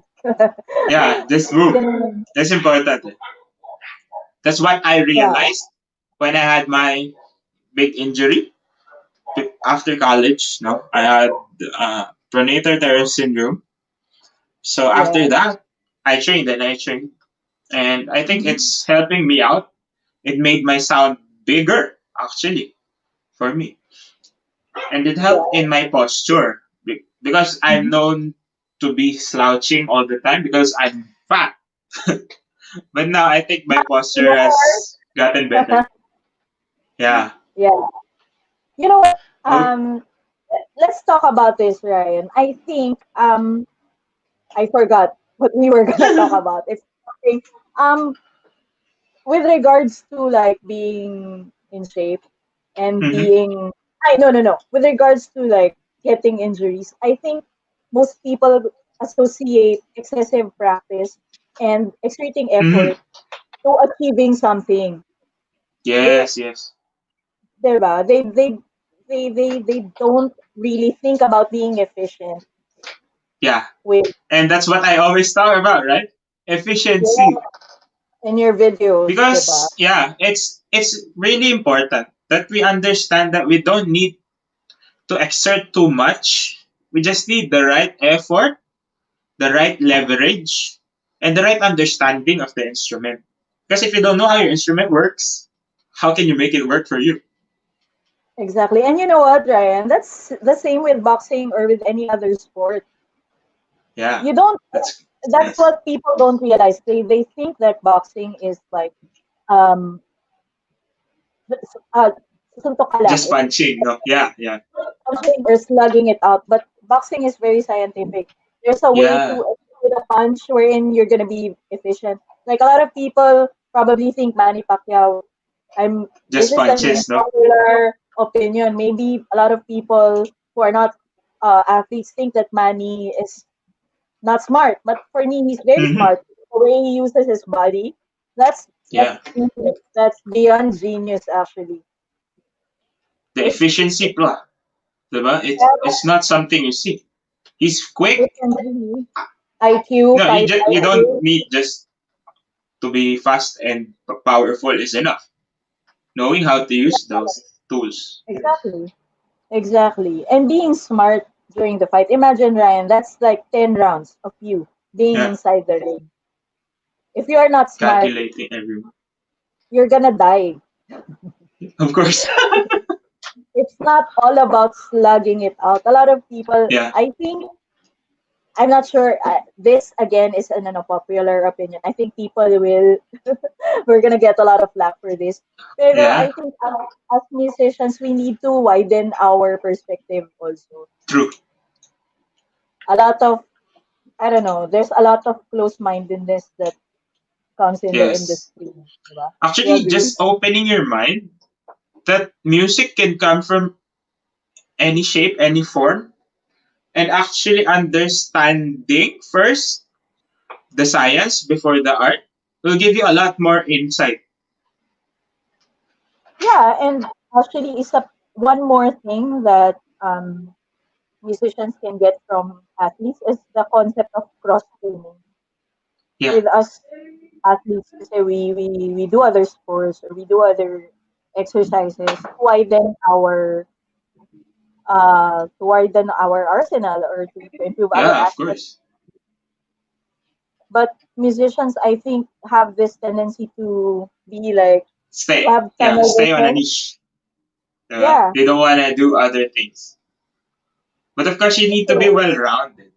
[SPEAKER 1] Yeah, just move.
[SPEAKER 2] Then,
[SPEAKER 1] That's important. That's what I
[SPEAKER 2] yeah,
[SPEAKER 1] realized when I had my big injury after college. No, I had pronator teres syndrome. So after
[SPEAKER 2] yes.
[SPEAKER 1] that, I trained, and I think
[SPEAKER 2] Mhm.
[SPEAKER 1] it's helping me out. It made my sound bigger actually for me, and it helped
[SPEAKER 2] Yeah.
[SPEAKER 1] in my posture because I'm
[SPEAKER 2] Mhm.
[SPEAKER 1] known to be slouching all the time because I'm fat. But now I think my
[SPEAKER 2] Not
[SPEAKER 1] posture
[SPEAKER 2] anymore.
[SPEAKER 1] has gotten better. Yeah.
[SPEAKER 2] Yeah. You know what?
[SPEAKER 1] Oh.
[SPEAKER 2] Let's talk about this, Ryan. I think I forgot what we were gonna talk about. It's something um with regards to like being in shape and
[SPEAKER 1] Mhm.
[SPEAKER 2] being I no no no with regards to like getting injuries. I think most people associate excessive practice and exerting
[SPEAKER 1] Mhm.
[SPEAKER 2] effort to achieving something. They
[SPEAKER 1] Yes. Yes.
[SPEAKER 2] diba? They don't really think about being efficient
[SPEAKER 1] Yeah.
[SPEAKER 2] with
[SPEAKER 1] And that's what I always talk about, right? Efficiency.
[SPEAKER 2] yeah, in your videos, diba?
[SPEAKER 1] Because yeah, it's really important that we understand that we don't need to exert too much. We just need the right effort, the right leverage, and the right understanding of the instrument. Because if you don't know how your instrument works, how can you make it work for you?
[SPEAKER 2] Exactly. And you know what, Ryan? That's the same with boxing or with any other sport.
[SPEAKER 1] Yeah.
[SPEAKER 2] You don't
[SPEAKER 1] That's
[SPEAKER 2] that's
[SPEAKER 1] nice.
[SPEAKER 2] what people don't realize. They think that boxing is like um uh suntok ka lang.
[SPEAKER 1] Just punching, no? Yeah, yeah.
[SPEAKER 2] Punching or slugging it out. But boxing is very scientific. There's a way to
[SPEAKER 1] Yeah.
[SPEAKER 2] execute a punch wherein you're gonna be efficient. Like a lot of people probably think Manny Pacquiao. This
[SPEAKER 1] Just
[SPEAKER 2] is an
[SPEAKER 1] punches, no?
[SPEAKER 2] unpopular opinion. Maybe a lot of people who are not athletes think that Manny is not smart. But for me, he's very
[SPEAKER 1] Mm-hmm.
[SPEAKER 2] smart. The way he uses his body, that's
[SPEAKER 1] Yeah.
[SPEAKER 2] genius. That's beyond genius, actually.
[SPEAKER 1] The
[SPEAKER 2] It's
[SPEAKER 1] efficiency plot, diba?
[SPEAKER 2] yeah,
[SPEAKER 1] It's not something you see. He's quick.
[SPEAKER 2] efficiency, IQ,
[SPEAKER 1] No,
[SPEAKER 2] fight
[SPEAKER 1] you don't
[SPEAKER 2] IQ.
[SPEAKER 1] need just to be fast and powerful is enough. Knowing how to use those tools.
[SPEAKER 2] Exactly. Exactly. And being smart during the fight. Imagine, Ryan, that's like 10 rounds of you being
[SPEAKER 1] Yeah.
[SPEAKER 2] inside the ring. If you are not smart,
[SPEAKER 1] Calculating everyone.
[SPEAKER 2] you're gonna die.
[SPEAKER 1] Of course.
[SPEAKER 2] It's not all about slugging it out. A lot of people,
[SPEAKER 1] Yeah.
[SPEAKER 2] I think, I'm not sure. This again is an unpopular opinion. I think people will, we're gonna get a lot of flack for this. Pero
[SPEAKER 1] Yeah.
[SPEAKER 2] I think as musicians, we need to widen our perspective also.
[SPEAKER 1] True.
[SPEAKER 2] a lot of, I don't know, there's a lot of close-mindedness that comes in the
[SPEAKER 1] Yes.
[SPEAKER 2] industry. Diba? You
[SPEAKER 1] Actually,
[SPEAKER 2] agree?
[SPEAKER 1] just opening your mind that music can come from any shape, any form, and actually understanding first the science before the art will give you a lot more insight.
[SPEAKER 2] Yeah, and actually, is a one more thing that musicians can get from athletes is the concept of cross training.
[SPEAKER 1] Yeah,
[SPEAKER 2] With us athletes, kasi we do other sports or we do other exercises to widen our arsenal or to improve our
[SPEAKER 1] yeah, of
[SPEAKER 2] aspect.
[SPEAKER 1] course.
[SPEAKER 2] But musicians, I think, have this tendency to be like to
[SPEAKER 1] Stay,
[SPEAKER 2] have
[SPEAKER 1] yeah,
[SPEAKER 2] tunnel
[SPEAKER 1] stay on a
[SPEAKER 2] vision.
[SPEAKER 1] niche.
[SPEAKER 2] Yeah,
[SPEAKER 1] They don't want to do other things. But of course, you need to be
[SPEAKER 2] correct.
[SPEAKER 1] well rounded.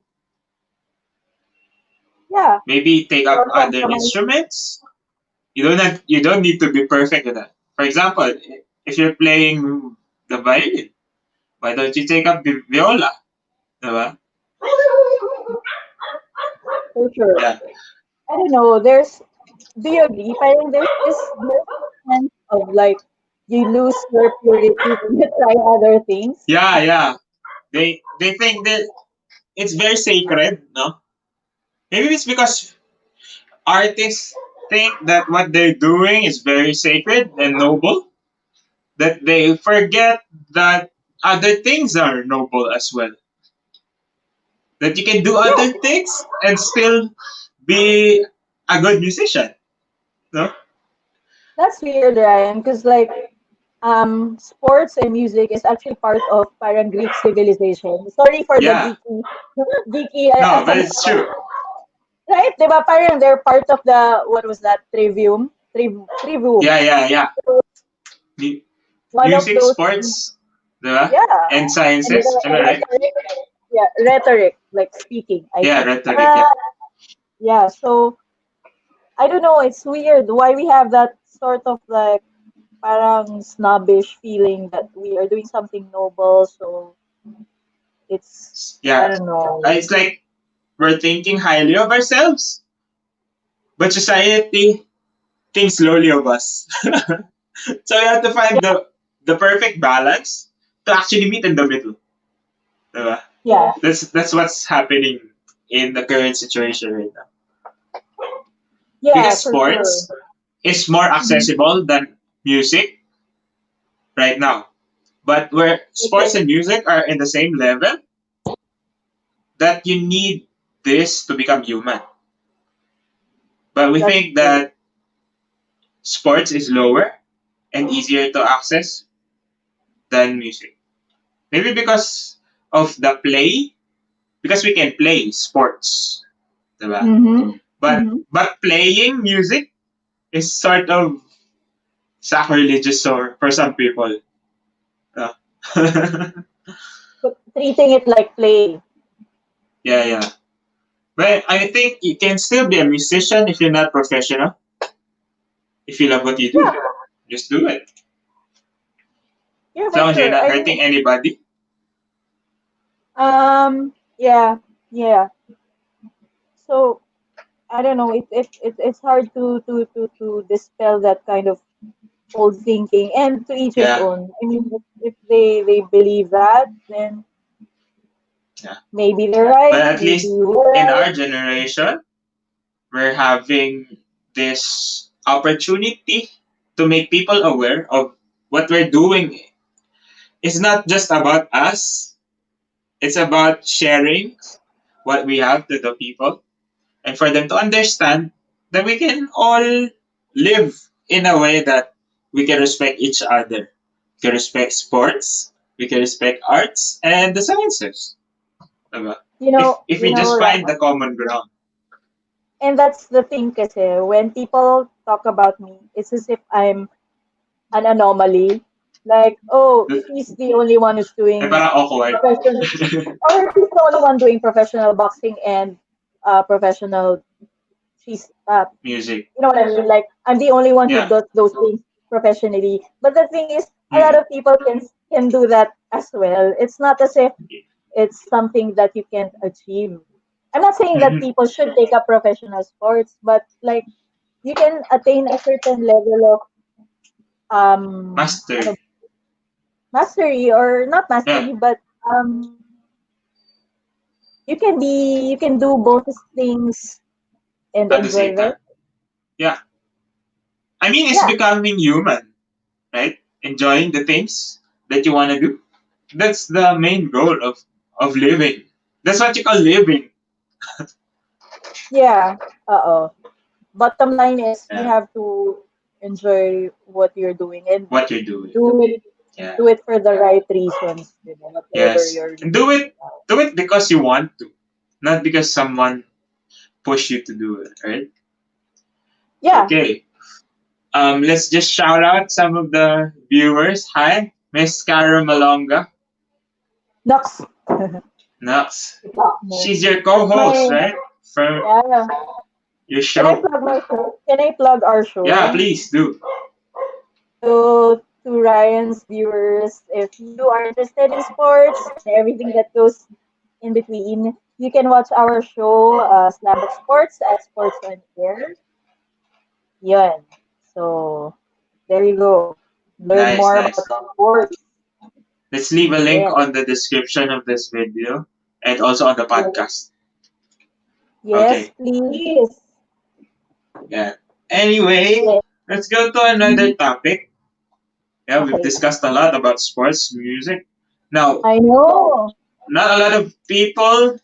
[SPEAKER 2] Yeah,
[SPEAKER 1] Maybe take up
[SPEAKER 2] don't
[SPEAKER 1] other
[SPEAKER 2] compromise.
[SPEAKER 1] instruments. You don't need to be perfect with that. For example, if you're playing the violin, why don't you take up the viola? Diba?
[SPEAKER 2] For sure.
[SPEAKER 1] Yeah,
[SPEAKER 2] I don't know. Do you agree? Parang there's a sense of like you lose your purity when you try other things.
[SPEAKER 1] yeah. They think that it's very sacred, no? Maybe it's because artists think that what they're doing is very sacred and noble that they forget that other things are noble as well. That you can do
[SPEAKER 2] Yeah,
[SPEAKER 1] other things and still be a good musician. No?
[SPEAKER 2] that's weird, Ryan, because like sports and music is actually part of parang Greek civilization. Sorry for the
[SPEAKER 1] Yeah.
[SPEAKER 2] geeky
[SPEAKER 1] No, but it's
[SPEAKER 2] somehow.
[SPEAKER 1] true.
[SPEAKER 2] Right? Diba? Parang they're part of the, what was that? Trivium.
[SPEAKER 1] Yeah.
[SPEAKER 2] So,
[SPEAKER 1] Mu-
[SPEAKER 2] one of
[SPEAKER 1] Music,
[SPEAKER 2] those,
[SPEAKER 1] sports, diba?
[SPEAKER 2] yeah.
[SPEAKER 1] And
[SPEAKER 2] And
[SPEAKER 1] sciences,
[SPEAKER 2] the
[SPEAKER 1] am I right?
[SPEAKER 2] rhetoric, yeah, rhetoric, like speaking, I
[SPEAKER 1] Yeah,
[SPEAKER 2] think.
[SPEAKER 1] rhetoric, yeah.
[SPEAKER 2] Yeah, so I don't know, it's weird why we have that sort of like parang snobbish feeling that we are doing something noble, so I
[SPEAKER 1] Yeah.
[SPEAKER 2] don't know.
[SPEAKER 1] It's like we're thinking highly of ourselves, but society thinks lowly of us. So you have to find
[SPEAKER 2] Yeah,
[SPEAKER 1] the perfect balance to actually meet in the middle. Diba?
[SPEAKER 2] yeah,
[SPEAKER 1] That's what's happening in the current situation right now.
[SPEAKER 2] yeah,
[SPEAKER 1] Because
[SPEAKER 2] for sure.
[SPEAKER 1] sports is more
[SPEAKER 2] Mhm.
[SPEAKER 1] accessible than music right now. But where sports
[SPEAKER 2] Okay,
[SPEAKER 1] and music are in the same level, that you need this to become human. But we
[SPEAKER 2] that's
[SPEAKER 1] think
[SPEAKER 2] true.
[SPEAKER 1] that sports is lower and easier to access than music. Maybe because of the play, because we can play sports, diba?
[SPEAKER 2] Mm-hmm.
[SPEAKER 1] But
[SPEAKER 2] Mm-hmm.
[SPEAKER 1] playing music is sort of sacrilegious for some people. Uh,
[SPEAKER 2] But treating it like play.
[SPEAKER 1] yeah. But I think you can still be a musician if you're not professional. If you love what you do,
[SPEAKER 2] Yeah,
[SPEAKER 1] just do it.
[SPEAKER 2] yeah,
[SPEAKER 1] As
[SPEAKER 2] for
[SPEAKER 1] long as you're
[SPEAKER 2] sure.
[SPEAKER 1] not
[SPEAKER 2] I mean,
[SPEAKER 1] hurting anybody.
[SPEAKER 2] yeah, yeah. So I don't know. It's hard to dispel that kind of old thinking, and to each his
[SPEAKER 1] Yeah,
[SPEAKER 2] own. I mean, if they believe that, then
[SPEAKER 1] yeah.
[SPEAKER 2] maybe they're
[SPEAKER 1] But
[SPEAKER 2] right.
[SPEAKER 1] at
[SPEAKER 2] Maybe
[SPEAKER 1] least
[SPEAKER 2] we're
[SPEAKER 1] in
[SPEAKER 2] right.
[SPEAKER 1] our generation, we're having this opportunity to make people aware of what we're doing. It's not just about us, it's about sharing what we have to the people and for them to understand that we can all live in a way that we can respect each other. We can respect sports, we can respect arts and the sciences. Diba? If
[SPEAKER 2] You
[SPEAKER 1] we
[SPEAKER 2] know,
[SPEAKER 1] just
[SPEAKER 2] right?
[SPEAKER 1] find the common ground.
[SPEAKER 2] And that's the thing, kasi when people talk about me, it's as if I'm an anomaly. Like, oh, she's the only one who's
[SPEAKER 1] Eh,
[SPEAKER 2] doing
[SPEAKER 1] parang awkward.
[SPEAKER 2] professional, or she's the only one doing professional boxing and professional. She's
[SPEAKER 1] Music.
[SPEAKER 2] you know what I mean? Like, I'm the only one who
[SPEAKER 1] Yeah.
[SPEAKER 2] does those things professionally. But the thing is, a lot
[SPEAKER 1] Mm-mm.
[SPEAKER 2] of people can do that as well. It's not as if it's something that you can't achieve. I'm not saying that
[SPEAKER 1] Mhm.
[SPEAKER 2] people should take up professional sports, but like you can attain a certain level of ano,
[SPEAKER 1] Master.
[SPEAKER 2] mastery, or not
[SPEAKER 1] Yeah.
[SPEAKER 2] mastery, but you can do both things and
[SPEAKER 1] At the
[SPEAKER 2] enjoy
[SPEAKER 1] same
[SPEAKER 2] them.
[SPEAKER 1] time. Yeah. I mean, it's
[SPEAKER 2] Yeah,
[SPEAKER 1] becoming human, right? Enjoying the things that you want to do. That's the main goal of living. That's what you call living.
[SPEAKER 2] yeah. Bottom line is you
[SPEAKER 1] Yeah.
[SPEAKER 2] have to enjoy what you're doing and
[SPEAKER 1] What you're doing.
[SPEAKER 2] do it
[SPEAKER 1] Yeah.
[SPEAKER 2] do it for the right reasons, whatever
[SPEAKER 1] Yes.
[SPEAKER 2] you're
[SPEAKER 1] And
[SPEAKER 2] doing.
[SPEAKER 1] do it because you want to, not because someone pushed you to do it, right?
[SPEAKER 2] Yeah,
[SPEAKER 1] Okay. Let's just shout out some of the viewers. Hi, Miss Cara Malonga.
[SPEAKER 2] Nox.
[SPEAKER 1] Nux.
[SPEAKER 2] Partner.
[SPEAKER 1] She's your
[SPEAKER 2] That's
[SPEAKER 1] co-host,
[SPEAKER 2] my,
[SPEAKER 1] right? For
[SPEAKER 2] yeah.
[SPEAKER 1] your
[SPEAKER 2] Can I
[SPEAKER 1] show.
[SPEAKER 2] plug my show? Can I plug our
[SPEAKER 1] Yeah,
[SPEAKER 2] show?
[SPEAKER 1] please do.
[SPEAKER 2] To Ryan's viewers, if you are interested in sports and everything that goes in between, you can watch our show, Slambook Sports at Sports on Air. Yun. So, there you go. Learn
[SPEAKER 1] Nice,
[SPEAKER 2] more
[SPEAKER 1] nice.
[SPEAKER 2] about sports.
[SPEAKER 1] Let's leave a link
[SPEAKER 2] Yes.
[SPEAKER 1] on the description of this video and also on the
[SPEAKER 2] Yes,
[SPEAKER 1] podcast.
[SPEAKER 2] yes,
[SPEAKER 1] Okay.
[SPEAKER 2] please.
[SPEAKER 1] Yeah. Anyway,
[SPEAKER 2] Yes.
[SPEAKER 1] let's go to another topic. Yeah, we've
[SPEAKER 2] Okay.
[SPEAKER 1] discussed a lot about sports, music. Now,
[SPEAKER 2] I know.
[SPEAKER 1] not a lot of people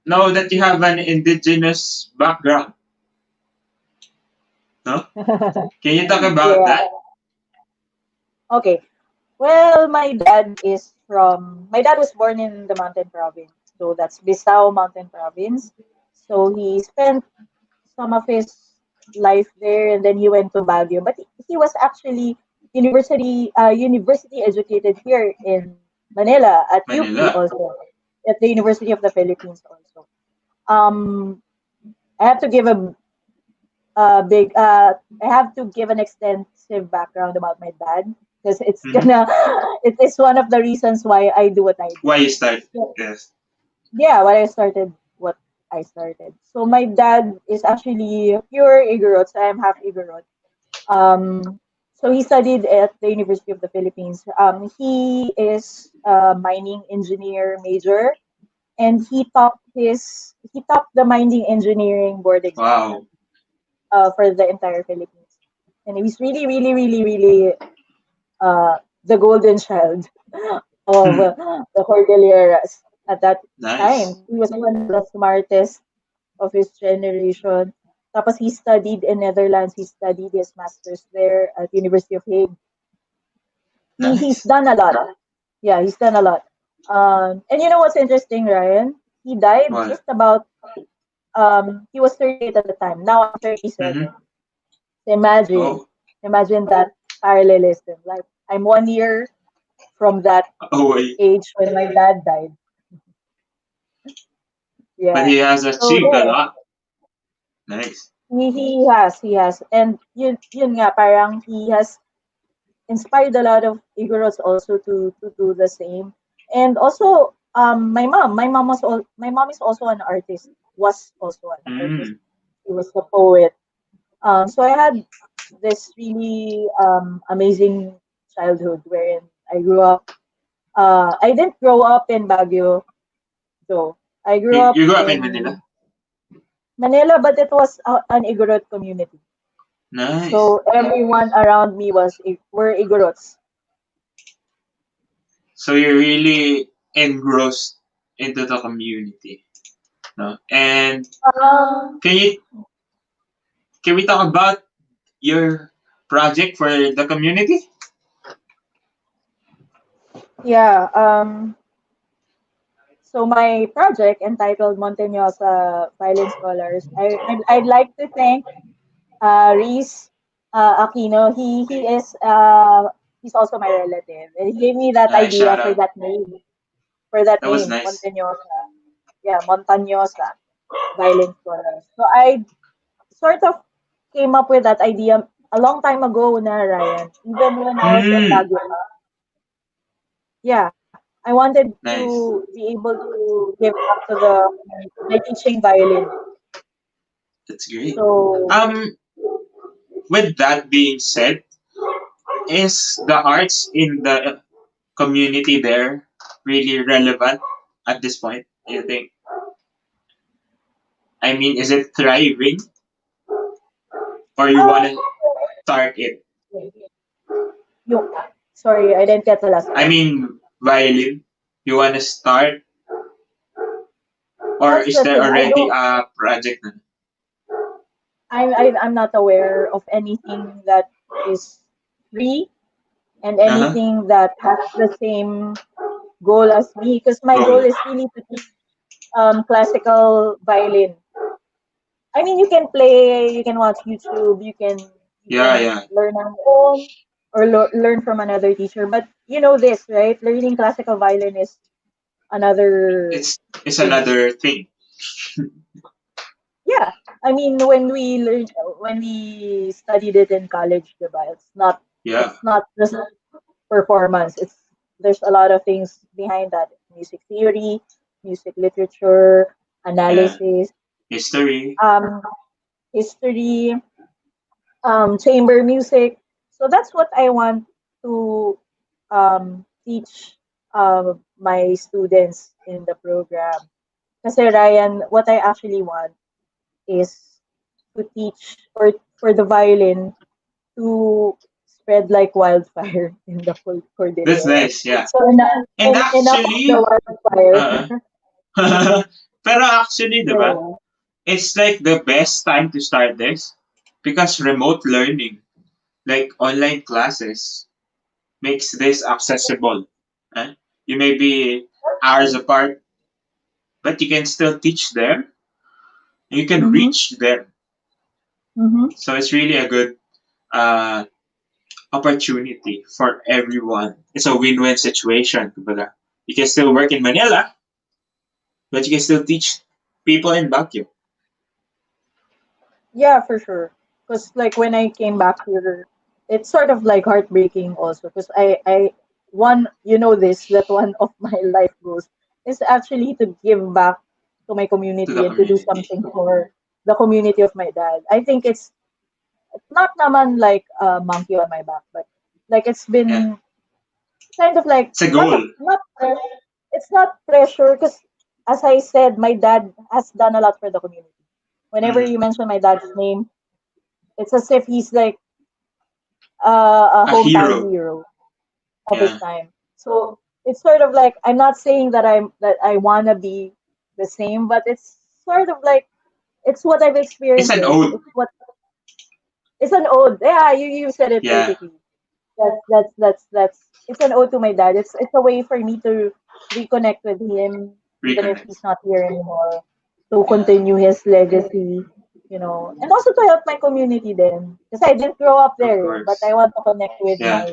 [SPEAKER 1] know that you have an indigenous background. No? Can you talk about
[SPEAKER 2] Yeah.
[SPEAKER 1] that?
[SPEAKER 2] Okay. Well, my dad was born in the Mountain Province. So that's Bisao Mountain Province. So he spent some of his life there, and then he went to Baguio. But he was actually university educated here in Manila at UP
[SPEAKER 1] Manila.
[SPEAKER 2] also, at the University of the Philippines also. Um, I have to give a big I have to give an extensive background about my dad because it's
[SPEAKER 1] Hmm.
[SPEAKER 2] gonna it is one of the reasons why I do what I do.
[SPEAKER 1] Why you start?
[SPEAKER 2] So,
[SPEAKER 1] Yes.
[SPEAKER 2] yeah, what I started. So my dad is actually pure Igorot. So I'm half Igorot. So he studied at the University of the Philippines. He is a mining engineer major, and he topped the mining engineering board exam
[SPEAKER 1] Wow.
[SPEAKER 2] for the entire Philippines. And he was really, really, really, really the golden child of
[SPEAKER 1] Hmm.
[SPEAKER 2] the Cordilleras at that time.
[SPEAKER 1] Nice.
[SPEAKER 2] He was one of the smartest of his generation. Tapos he studied in Netherlands. He studied his master's there at University of Hague. He's
[SPEAKER 1] Nice.
[SPEAKER 2] done a lot. Yeah, he's done a lot. And you know what's interesting, Ryan? He died
[SPEAKER 1] What?
[SPEAKER 2] just about he was 38 at the time. Now I'm 37.
[SPEAKER 1] Mm-hmm.
[SPEAKER 2] Imagine,
[SPEAKER 1] Oh.
[SPEAKER 2] imagine that parallelism. Like I'm 1 year from that
[SPEAKER 1] Oh, wait.
[SPEAKER 2] age when my dad died.
[SPEAKER 1] But
[SPEAKER 2] Yeah.
[SPEAKER 1] he has
[SPEAKER 2] So
[SPEAKER 1] achieved a
[SPEAKER 2] there,
[SPEAKER 1] lot. Nice.
[SPEAKER 2] he has, and yun nga, parang he has inspired a lot of Igorots also to do the same. And also, my mom is also an artist. Was also an artist.
[SPEAKER 1] Mm.
[SPEAKER 2] She was a poet. So I had this really amazing childhood wherein I grew up. I didn't grow up in Baguio, though. I grew up
[SPEAKER 1] You grew up in
[SPEAKER 2] in
[SPEAKER 1] Manila?
[SPEAKER 2] Manila, but it was an Igorot community.
[SPEAKER 1] Nice.
[SPEAKER 2] So everyone around me were Igorots.
[SPEAKER 1] So you're really engrossed into the community. No? And
[SPEAKER 2] Um,
[SPEAKER 1] can you can we talk about your project for the community?
[SPEAKER 2] yeah. So my project entitled Montañosa Violin Scholars, I'd like to thank Reese Aquino. He's also my relative, and he gave me that
[SPEAKER 1] Nice
[SPEAKER 2] idea
[SPEAKER 1] shout out.
[SPEAKER 2] for that
[SPEAKER 1] That was
[SPEAKER 2] name,
[SPEAKER 1] nice.
[SPEAKER 2] Montañosa. Yeah, Montañosa Violin Scholars. So I sort of came up with that idea a long time ago, na Ryan. Even when I was in
[SPEAKER 1] Mm.
[SPEAKER 2] Baguio. Yeah. I wanted
[SPEAKER 1] Nice.
[SPEAKER 2] to be able to give back to the community by teaching violin.
[SPEAKER 1] That's great.
[SPEAKER 2] So
[SPEAKER 1] Um, with that being said, is the arts in the community there really relevant at this point? Do you think? I mean, is it thriving, or you
[SPEAKER 2] um,
[SPEAKER 1] wanna start it?
[SPEAKER 2] you, sorry, I didn't get the last
[SPEAKER 1] I
[SPEAKER 2] part.
[SPEAKER 1] mean, violin. You wanna start, or
[SPEAKER 2] That's
[SPEAKER 1] is
[SPEAKER 2] the
[SPEAKER 1] there
[SPEAKER 2] thing. I
[SPEAKER 1] already
[SPEAKER 2] don't.
[SPEAKER 1] a project?
[SPEAKER 2] I'm not aware of anything that is free and
[SPEAKER 1] Uh huh.
[SPEAKER 2] anything that has the same goal as me. Because my goal
[SPEAKER 1] Goal.
[SPEAKER 2] is really to teach classical violin. I mean, you can play, you can watch YouTube, you
[SPEAKER 1] Yeah,
[SPEAKER 2] can
[SPEAKER 1] yeah.
[SPEAKER 2] learn on your own or learn from another teacher. But you know this, right? Learning classical violin is another
[SPEAKER 1] It's
[SPEAKER 2] thing.
[SPEAKER 1] another thing.
[SPEAKER 2] Yeah, I mean, when we studied it in college, diba,
[SPEAKER 1] Yeah,
[SPEAKER 2] it's not just performance. There's a lot of things behind that: music theory, music literature,
[SPEAKER 1] yeah.
[SPEAKER 2] analysis,
[SPEAKER 1] History.
[SPEAKER 2] um, history, chamber music. So that's what I want to teach my students in the program. Kasi Ryan, what I actually want is to teach or for the violin to spread like wildfire in the
[SPEAKER 1] That's
[SPEAKER 2] Cordillera.
[SPEAKER 1] nice. Yeah.
[SPEAKER 2] So
[SPEAKER 1] And
[SPEAKER 2] enough of the
[SPEAKER 1] actually,
[SPEAKER 2] wildfire.
[SPEAKER 1] uh, pero actually, diba?
[SPEAKER 2] Yeah.
[SPEAKER 1] It's like the best time to start this because remote learning, like online classes, makes this accessible. Eh? You may be hours apart, but you can still teach them. You can
[SPEAKER 2] Mm-hmm.
[SPEAKER 1] reach them.
[SPEAKER 2] Mm-hmm.
[SPEAKER 1] So it's really a good uh, opportunity for everyone. It's a win-win situation. Kumbaga. You can still work in Manila, but you can still teach people in Baguio.
[SPEAKER 2] Yeah, for sure. Because like when I came back here, it's sort of like heartbreaking also. Because one, you know this, that one of my life goals is actually to give back to my
[SPEAKER 1] To the
[SPEAKER 2] community and to do
[SPEAKER 1] community.
[SPEAKER 2] something for the community of my dad. I think it's not naman like a monkey on my back, but like it's
[SPEAKER 1] Yeah.
[SPEAKER 2] been kind of like
[SPEAKER 1] It's a goal.
[SPEAKER 2] it's not pressure because as I said, my dad has done a lot for the community. Whenever
[SPEAKER 1] Mhm.
[SPEAKER 2] you mention my dad's name, it's as if he's like a
[SPEAKER 1] A
[SPEAKER 2] hometown
[SPEAKER 1] hero.
[SPEAKER 2] hero of his
[SPEAKER 1] Yeah.
[SPEAKER 2] time. So it's sort of like I'm not saying that I wanna be the same, but it's sort of like it's what I've
[SPEAKER 1] It's
[SPEAKER 2] experienced
[SPEAKER 1] an
[SPEAKER 2] there.
[SPEAKER 1] ode.
[SPEAKER 2] It's an ode. Yeah, you said it
[SPEAKER 1] Yeah.
[SPEAKER 2] perfectly. That's it's an ode to my dad. It's a way for me to reconnect with him, even if
[SPEAKER 1] Reconnect.
[SPEAKER 2] he's not here anymore, to continue his legacy, and also to help my community then. Because I didn't grow up
[SPEAKER 1] Of
[SPEAKER 2] there, but I
[SPEAKER 1] course.
[SPEAKER 2] want to connect with
[SPEAKER 1] Yeah.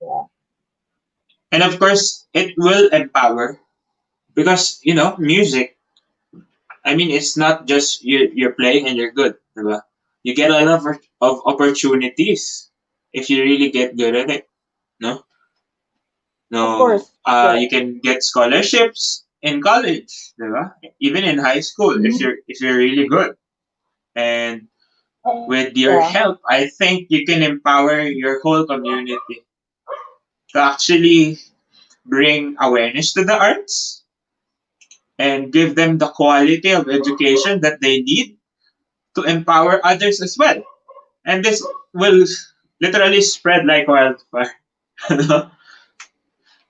[SPEAKER 2] yeah.
[SPEAKER 1] And of course, it will empower because, music, I mean, it's not just you're playing and you're good. Diba? You get a lot of opportunities if you really get good at it. No?
[SPEAKER 2] Of
[SPEAKER 1] No.
[SPEAKER 2] course, yeah.
[SPEAKER 1] You can get scholarships in college. Diba? Even in high school if
[SPEAKER 2] Mhm.
[SPEAKER 1] you're really good. And with your
[SPEAKER 2] Yeah.
[SPEAKER 1] help, I think you can empower your whole community to actually bring awareness to the arts and give them the quality of education that they need to empower others as well. And this will literally spread like wildfire.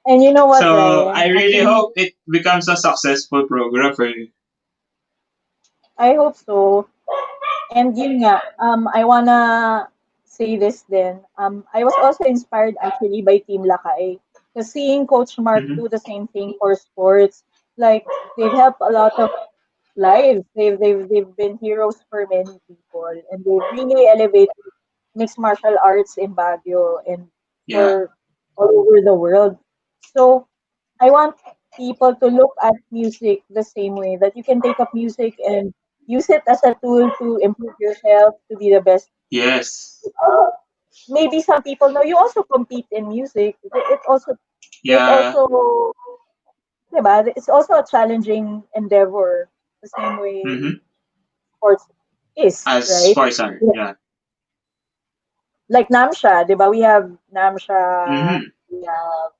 [SPEAKER 2] And you know what,
[SPEAKER 1] So
[SPEAKER 2] Ryan?
[SPEAKER 1] I really
[SPEAKER 2] Actually,
[SPEAKER 1] hope it becomes a successful program for you.
[SPEAKER 2] I hope so. And yun nga, I wanna say this then. I was also inspired actually by Team Lakay. Because seeing Coach Mark
[SPEAKER 1] Hmm.
[SPEAKER 2] do the same thing for sports, like they've helped a lot of lives. They've been heroes for many people, and they've really elevated mixed martial arts in Baguio and
[SPEAKER 1] Yeah,
[SPEAKER 2] for all over the world. So I want people to look at music the same way that you can take up music and use it as a tool to improve yourself to be the best.
[SPEAKER 1] yes.
[SPEAKER 2] Maybe some people know you also compete in music. It also There's
[SPEAKER 1] Yeah.
[SPEAKER 2] also, diba, it's also a challenging endeavor, the same way
[SPEAKER 1] Mm-hmm.
[SPEAKER 2] sports is,
[SPEAKER 1] As
[SPEAKER 2] right?
[SPEAKER 1] far as our,
[SPEAKER 2] Yeah.
[SPEAKER 1] yeah.
[SPEAKER 2] Like Namsha, diba? We have Namsha,
[SPEAKER 1] Mm-hmm.
[SPEAKER 2] we have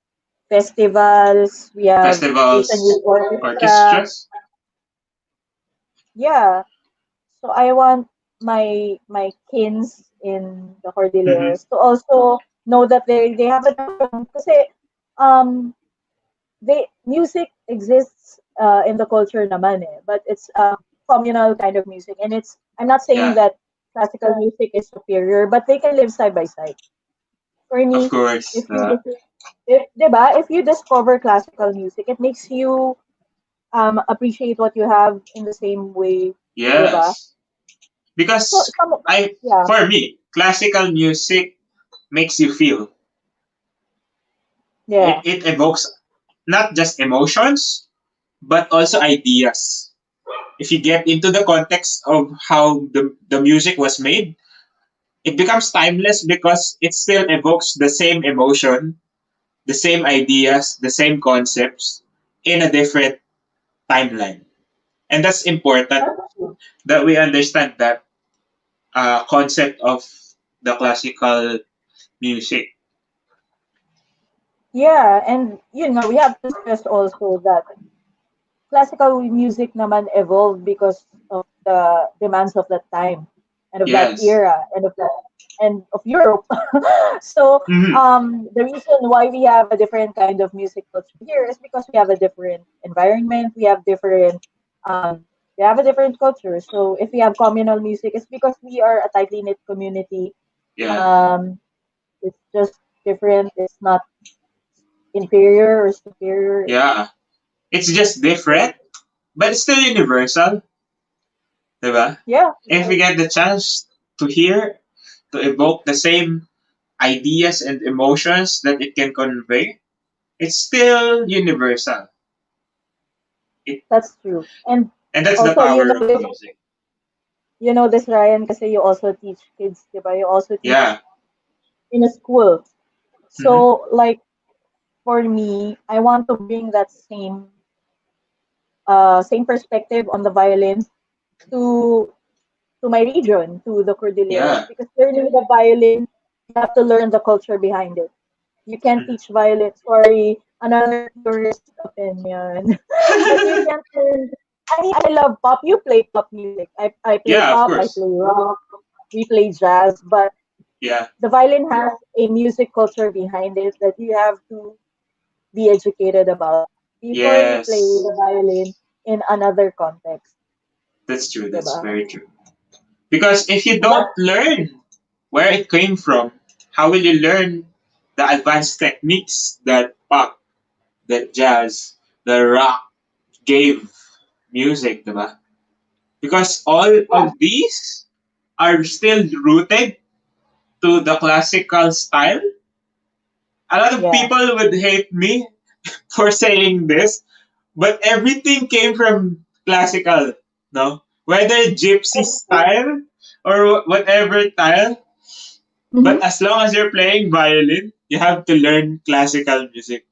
[SPEAKER 2] festivals, we have Asian
[SPEAKER 1] Festivals,
[SPEAKER 2] Youth Orchestra.
[SPEAKER 1] orchestras.
[SPEAKER 2] Yeah. So I want my kins in the
[SPEAKER 1] Mm-hmm.
[SPEAKER 2] Cordilleras to also know that they have an option. Kasi um they music exists in the culture naman eh, but it's a communal kind of music, and it's I'm not saying
[SPEAKER 1] Yeah,
[SPEAKER 2] that classical music is superior, but they can live side by side. For
[SPEAKER 1] of
[SPEAKER 2] me,
[SPEAKER 1] course.
[SPEAKER 2] if you if diba, if you discover classical music, it makes you appreciate what you have in the same way, diba?
[SPEAKER 1] Yes.
[SPEAKER 2] So
[SPEAKER 1] Because
[SPEAKER 2] some
[SPEAKER 1] I,
[SPEAKER 2] yeah,
[SPEAKER 1] for me, classical music makes you feel.
[SPEAKER 2] yeah.
[SPEAKER 1] It evokes not just emotions, but also ideas. If you get into the context of how the music was made, it becomes timeless because it still evokes the same emotion, the same ideas, the same concepts in a different timeline. And that's important
[SPEAKER 2] That's true.
[SPEAKER 1] that we understand that concept of the classical music.
[SPEAKER 2] Yeah, and we have to stress also that classical music naman evolved because of the demands of that time and of that
[SPEAKER 1] Yes.
[SPEAKER 2] era and of Europe. So
[SPEAKER 1] Hmm.
[SPEAKER 2] the reason why we have a different kind of music culture here is because we have a different environment, um, we have a different culture. So if we have communal music, it's because we are a tightly knit community.
[SPEAKER 1] Yeah.
[SPEAKER 2] Um, it's just different. It's not inferior or superior.
[SPEAKER 1] Yeah. It's just different, but it's still universal. Diba?
[SPEAKER 2] Yeah,
[SPEAKER 1] If we get the chance to hear, to evoke the same ideas and emotions that it can convey, it's still universal. It,
[SPEAKER 2] that's true. And
[SPEAKER 1] and that's the
[SPEAKER 2] also,
[SPEAKER 1] power of music.
[SPEAKER 2] you know this, Ryan, kasi you also teach kids, diba? You also teach
[SPEAKER 1] Yeah.
[SPEAKER 2] in a school.
[SPEAKER 1] Hmm.
[SPEAKER 2] So, like, for me, I want to bring that same perspective on the violin to to my region, to the Cordilleras,
[SPEAKER 1] Yeah.
[SPEAKER 2] because learning the violin, you have to learn the culture behind it. You can't
[SPEAKER 1] Mhm.
[SPEAKER 2] teach violin. Sorry, another purist opinion, but you can't learn. I mean, I love pop. You play pop music. I play
[SPEAKER 1] Yeah, of
[SPEAKER 2] pop. I
[SPEAKER 1] course.
[SPEAKER 2] play rock. We play jazz, but
[SPEAKER 1] Yeah.
[SPEAKER 2] the violin has a music culture behind it that you have to be educated about before you play
[SPEAKER 1] Yes.
[SPEAKER 2] the violin in another context,
[SPEAKER 1] That's true. That's
[SPEAKER 2] diba?
[SPEAKER 1] very true. Because if you
[SPEAKER 2] And
[SPEAKER 1] don't learn where it came from, how will you learn the advanced techniques that pop, that jazz, the rock gave music, diba? Because all
[SPEAKER 2] yeah,
[SPEAKER 1] of these are still rooted to the classical style. A lot of
[SPEAKER 2] yeah,
[SPEAKER 1] people would hate me for saying this, but everything came from classical, no? Whether gypsy
[SPEAKER 2] that's true.
[SPEAKER 1] style or whatever style,
[SPEAKER 2] Hmm.
[SPEAKER 1] but as long as you're playing violin, you have to learn classical music.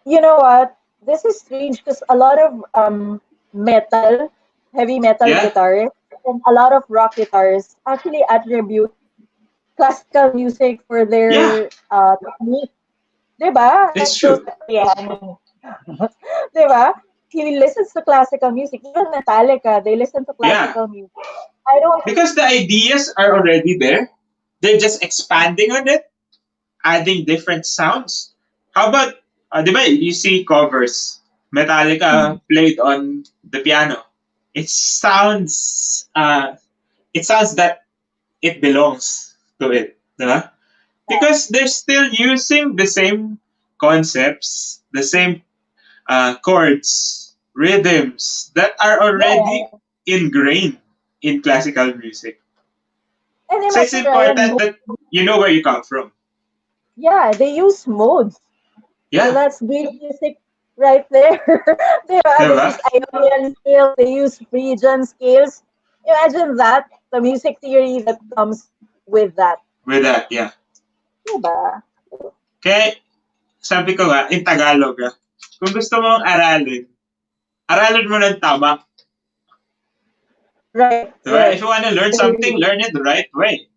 [SPEAKER 2] You know what? This is strange because a lot of metal, heavy metal
[SPEAKER 1] Yeah,
[SPEAKER 2] guitarists, and a lot of rock guitarists actually attribute classical music for
[SPEAKER 1] yeah,
[SPEAKER 2] their technique. Diba?
[SPEAKER 1] it's
[SPEAKER 2] Like Joe
[SPEAKER 1] true.
[SPEAKER 2] Satriani. Diba? He listens to classical music. Even Metallica, they listen to
[SPEAKER 1] Yeah,
[SPEAKER 2] classical music. I don't,
[SPEAKER 1] because the ideas are already there. They're just expanding on it, adding different sounds. How about, di ba, you see covers. Metallica
[SPEAKER 2] Mhm.
[SPEAKER 1] played on the piano. It sounds, it sounds that it belongs to it. Di ba? Because they're still using the same concepts, the same chords, rhythms that are already
[SPEAKER 2] Yeah.
[SPEAKER 1] ingrained in classical music.
[SPEAKER 2] And
[SPEAKER 1] So it's
[SPEAKER 2] imagine, Ryan,
[SPEAKER 1] important that you know where you come from.
[SPEAKER 2] yeah, they use modes. So
[SPEAKER 1] Yeah,
[SPEAKER 2] that's great music right there. They
[SPEAKER 1] diba?
[SPEAKER 2] use Ionian scales, they use Phrygian scales. Imagine that, the music theory that comes with that.
[SPEAKER 1] With that, yeah.
[SPEAKER 2] Diba?
[SPEAKER 1] Kaya sabi ko nga, in Tagalog kung gusto mong aralin, aralin mo ng tama.
[SPEAKER 2] Right,
[SPEAKER 1] Diba? If
[SPEAKER 2] right.
[SPEAKER 1] you want to learn
[SPEAKER 2] I
[SPEAKER 1] something,
[SPEAKER 2] agree.
[SPEAKER 1] learn it the right way.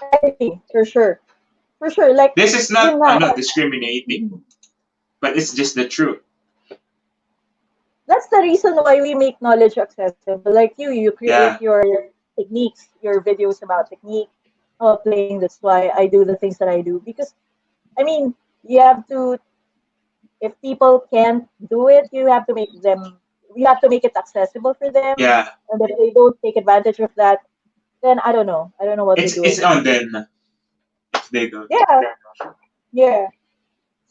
[SPEAKER 2] I agree, for sure. For sure. Like,
[SPEAKER 1] This is not,
[SPEAKER 2] yun nga,
[SPEAKER 1] I'm not discriminating, but it's just the truth.
[SPEAKER 2] that's the reason why we make knowledge accessible. Like you create
[SPEAKER 1] Yeah.
[SPEAKER 2] your techniques, your videos about technique, about playing. That's why I do the things that I do. Because, I mean, you have to, if people can't do it, you have to make it accessible for them.
[SPEAKER 1] Yeah.
[SPEAKER 2] And if they don't take advantage of that, then I don't know. I don't know what to do
[SPEAKER 1] It's
[SPEAKER 2] anymore.
[SPEAKER 1] on them if they don't.
[SPEAKER 2] Yeah, yeah.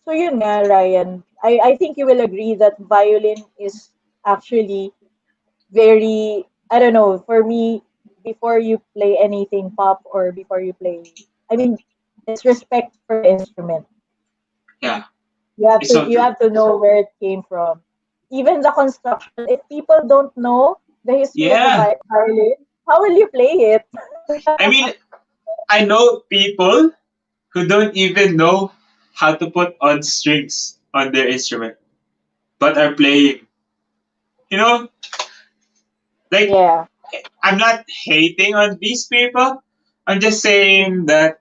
[SPEAKER 2] So yun nga, Ryan. I think you will agree that violin is actually very, I don't know, for me, before you play anything pop or before you play, I mean, it's respect for the instrument.
[SPEAKER 1] Yeah.
[SPEAKER 2] You have
[SPEAKER 1] It's
[SPEAKER 2] to
[SPEAKER 1] so
[SPEAKER 2] you
[SPEAKER 1] true.
[SPEAKER 2] have to know where it came from. Even the construction, if people don't know the history of the
[SPEAKER 1] Yeah.
[SPEAKER 2] violin, how will you play it?
[SPEAKER 1] I mean, I know people who don't even know how to put on strings on their instrument, but are playing. You know, like,
[SPEAKER 2] Yeah.
[SPEAKER 1] I'm not hating on these people. I'm just saying that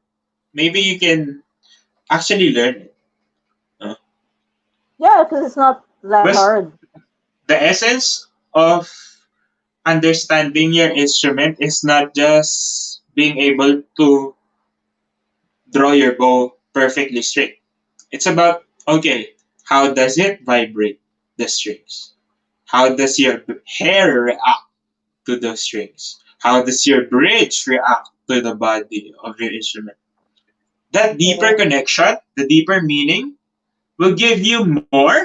[SPEAKER 1] maybe you can actually learn it. Uh,
[SPEAKER 2] Yeah, because it's not that
[SPEAKER 1] But
[SPEAKER 2] hard.
[SPEAKER 1] the essence of understanding your instrument is not just being able to draw your bow perfectly straight. It's about, okay, how does it vibrate the strings? How does your hair react to the strings? How does your bridge react to the body of your instrument? That deeper
[SPEAKER 2] Yeah.
[SPEAKER 1] connection, the deeper meaning, will give you more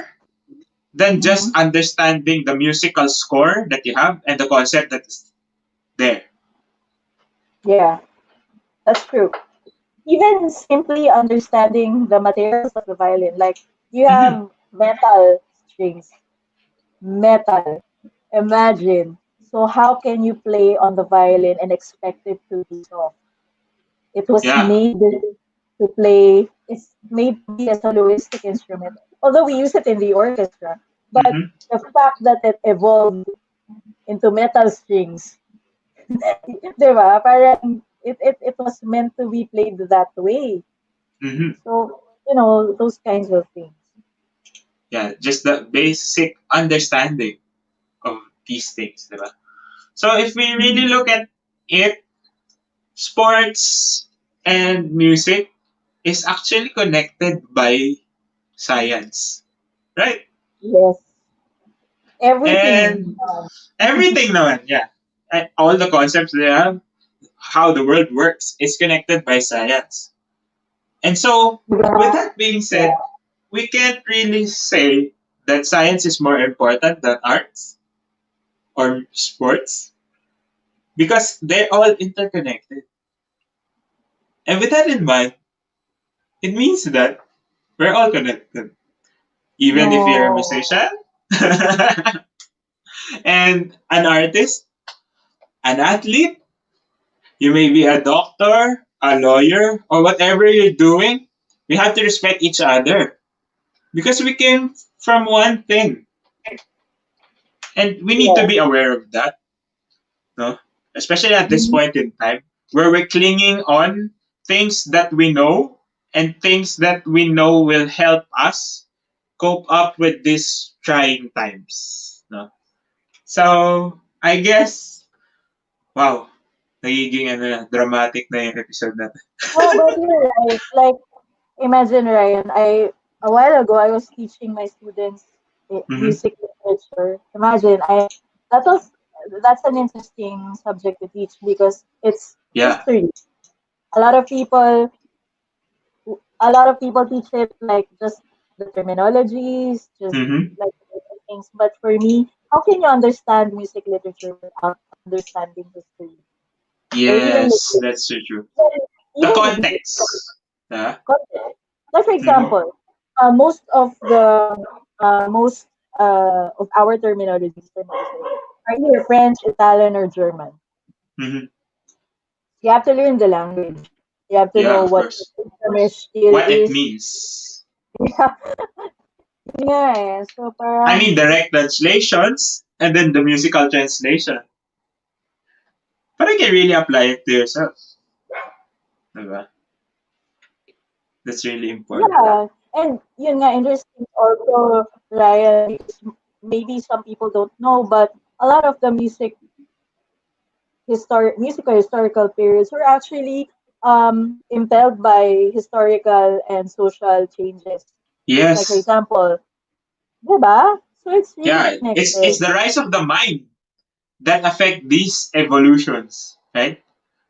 [SPEAKER 1] than just
[SPEAKER 2] Hmm.
[SPEAKER 1] understanding the musical score that you have and the concept that is there.
[SPEAKER 2] Yeah, that's true. Even simply understanding the materials of the violin, like you
[SPEAKER 1] Mhm.
[SPEAKER 2] have metal strings, metal. Imagine. So how can you play on the violin and expect it to be soft? It was
[SPEAKER 1] Yeah.
[SPEAKER 2] made to play. It's made to be a soloistic instrument. Although we use it in the orchestra, but
[SPEAKER 1] Hmm.
[SPEAKER 2] the fact that it evolved into metal strings, diba? Parang it was meant to be played that way.
[SPEAKER 1] Hmm.
[SPEAKER 2] So, those kinds of things.
[SPEAKER 1] Yeah, just the basic understanding of these things, diba? So if we really look at it, sports and music is actually connected by science, right?
[SPEAKER 2] Yes. Everything.
[SPEAKER 1] And everything naman, yeah. And all the concepts they have, how the world works, is connected by science. And so, with
[SPEAKER 2] Yeah.
[SPEAKER 1] that being said, we can't really say that science is more important than arts or sports because they're all interconnected. And with that in mind, it means that we're all connected. Even if you're a
[SPEAKER 2] No.
[SPEAKER 1] musician and an artist, an athlete, you may be a doctor, a lawyer, or whatever you're doing, we have to respect each other because we came from one thing. And we need to
[SPEAKER 2] Yeah.
[SPEAKER 1] be aware of that, no? Especially at this
[SPEAKER 2] Mhm.
[SPEAKER 1] point in time where we're clinging on things that we know and things that we know will help us cope up with these trying times. No? So, I guess, wow, nagiging dramatic na yung episode natin.
[SPEAKER 2] No, but you're right. Like, imagine, Ryan, a while ago I was teaching my students
[SPEAKER 1] Mm-hmm.
[SPEAKER 2] music literature. Imagine, that was that's an interesting subject to teach because it's
[SPEAKER 1] Yeah.
[SPEAKER 2] history. A lot of people a lot of people teach it like just the terminologies, just
[SPEAKER 1] Mm-hmm.
[SPEAKER 2] like the things. But for me, how can you understand music literature without understanding history or even
[SPEAKER 1] Yes, that's so true. The
[SPEAKER 2] even
[SPEAKER 1] context. Yeah.
[SPEAKER 2] context? Like for
[SPEAKER 1] Mm-hmm.
[SPEAKER 2] example, most of our terminologies are either French, Italian, or German.
[SPEAKER 1] Mm-hmm.
[SPEAKER 2] You have to learn the language. You have to
[SPEAKER 1] Yeah,
[SPEAKER 2] know
[SPEAKER 1] of
[SPEAKER 2] what the
[SPEAKER 1] course.
[SPEAKER 2] instrument skill
[SPEAKER 1] What it
[SPEAKER 2] is.
[SPEAKER 1] means.
[SPEAKER 2] Yeah, eh. So
[SPEAKER 1] I
[SPEAKER 2] parang,
[SPEAKER 1] mean, direct translations and then the musical translation. But I can really apply it to yourself. Diba? That's really important.
[SPEAKER 2] yeah. And yun nga, interesting also, Ryan, because maybe some people don't know, but a lot of the musical historical periods were actually impelled by historical and social changes. Like for
[SPEAKER 1] Yes.
[SPEAKER 2] example, diba? So it's really
[SPEAKER 1] Yeah, it's
[SPEAKER 2] connected.
[SPEAKER 1] the rise of the mind that affect these evolutions, right?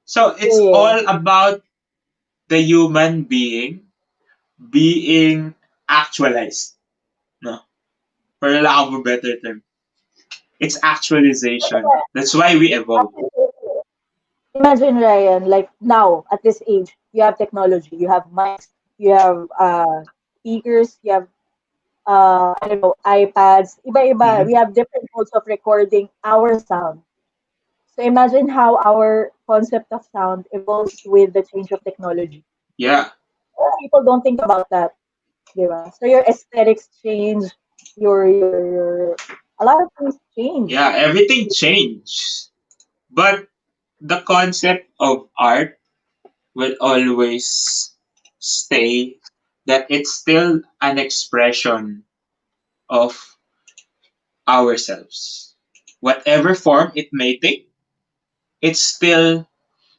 [SPEAKER 1] So it's
[SPEAKER 2] Yeah.
[SPEAKER 1] all about the human being actualized, no? For a lack of a better term. It's actualization. That's why we evolve.
[SPEAKER 2] Imagine Ryan, like now at this age, you have technology, you have mics, you have speakers, you have I don't know, iPads, iba-iba.
[SPEAKER 1] Hmm.
[SPEAKER 2] We have different modes of recording our sound. So imagine how our concept of sound evolves with the change of technology.
[SPEAKER 1] Yeah,
[SPEAKER 2] People don't think about that, di ba? So your aesthetics change, your a lot of things change.
[SPEAKER 1] yeah, everything changed. But the concept of art will always stay that it's still an expression of ourselves. Whatever form it may take, it's still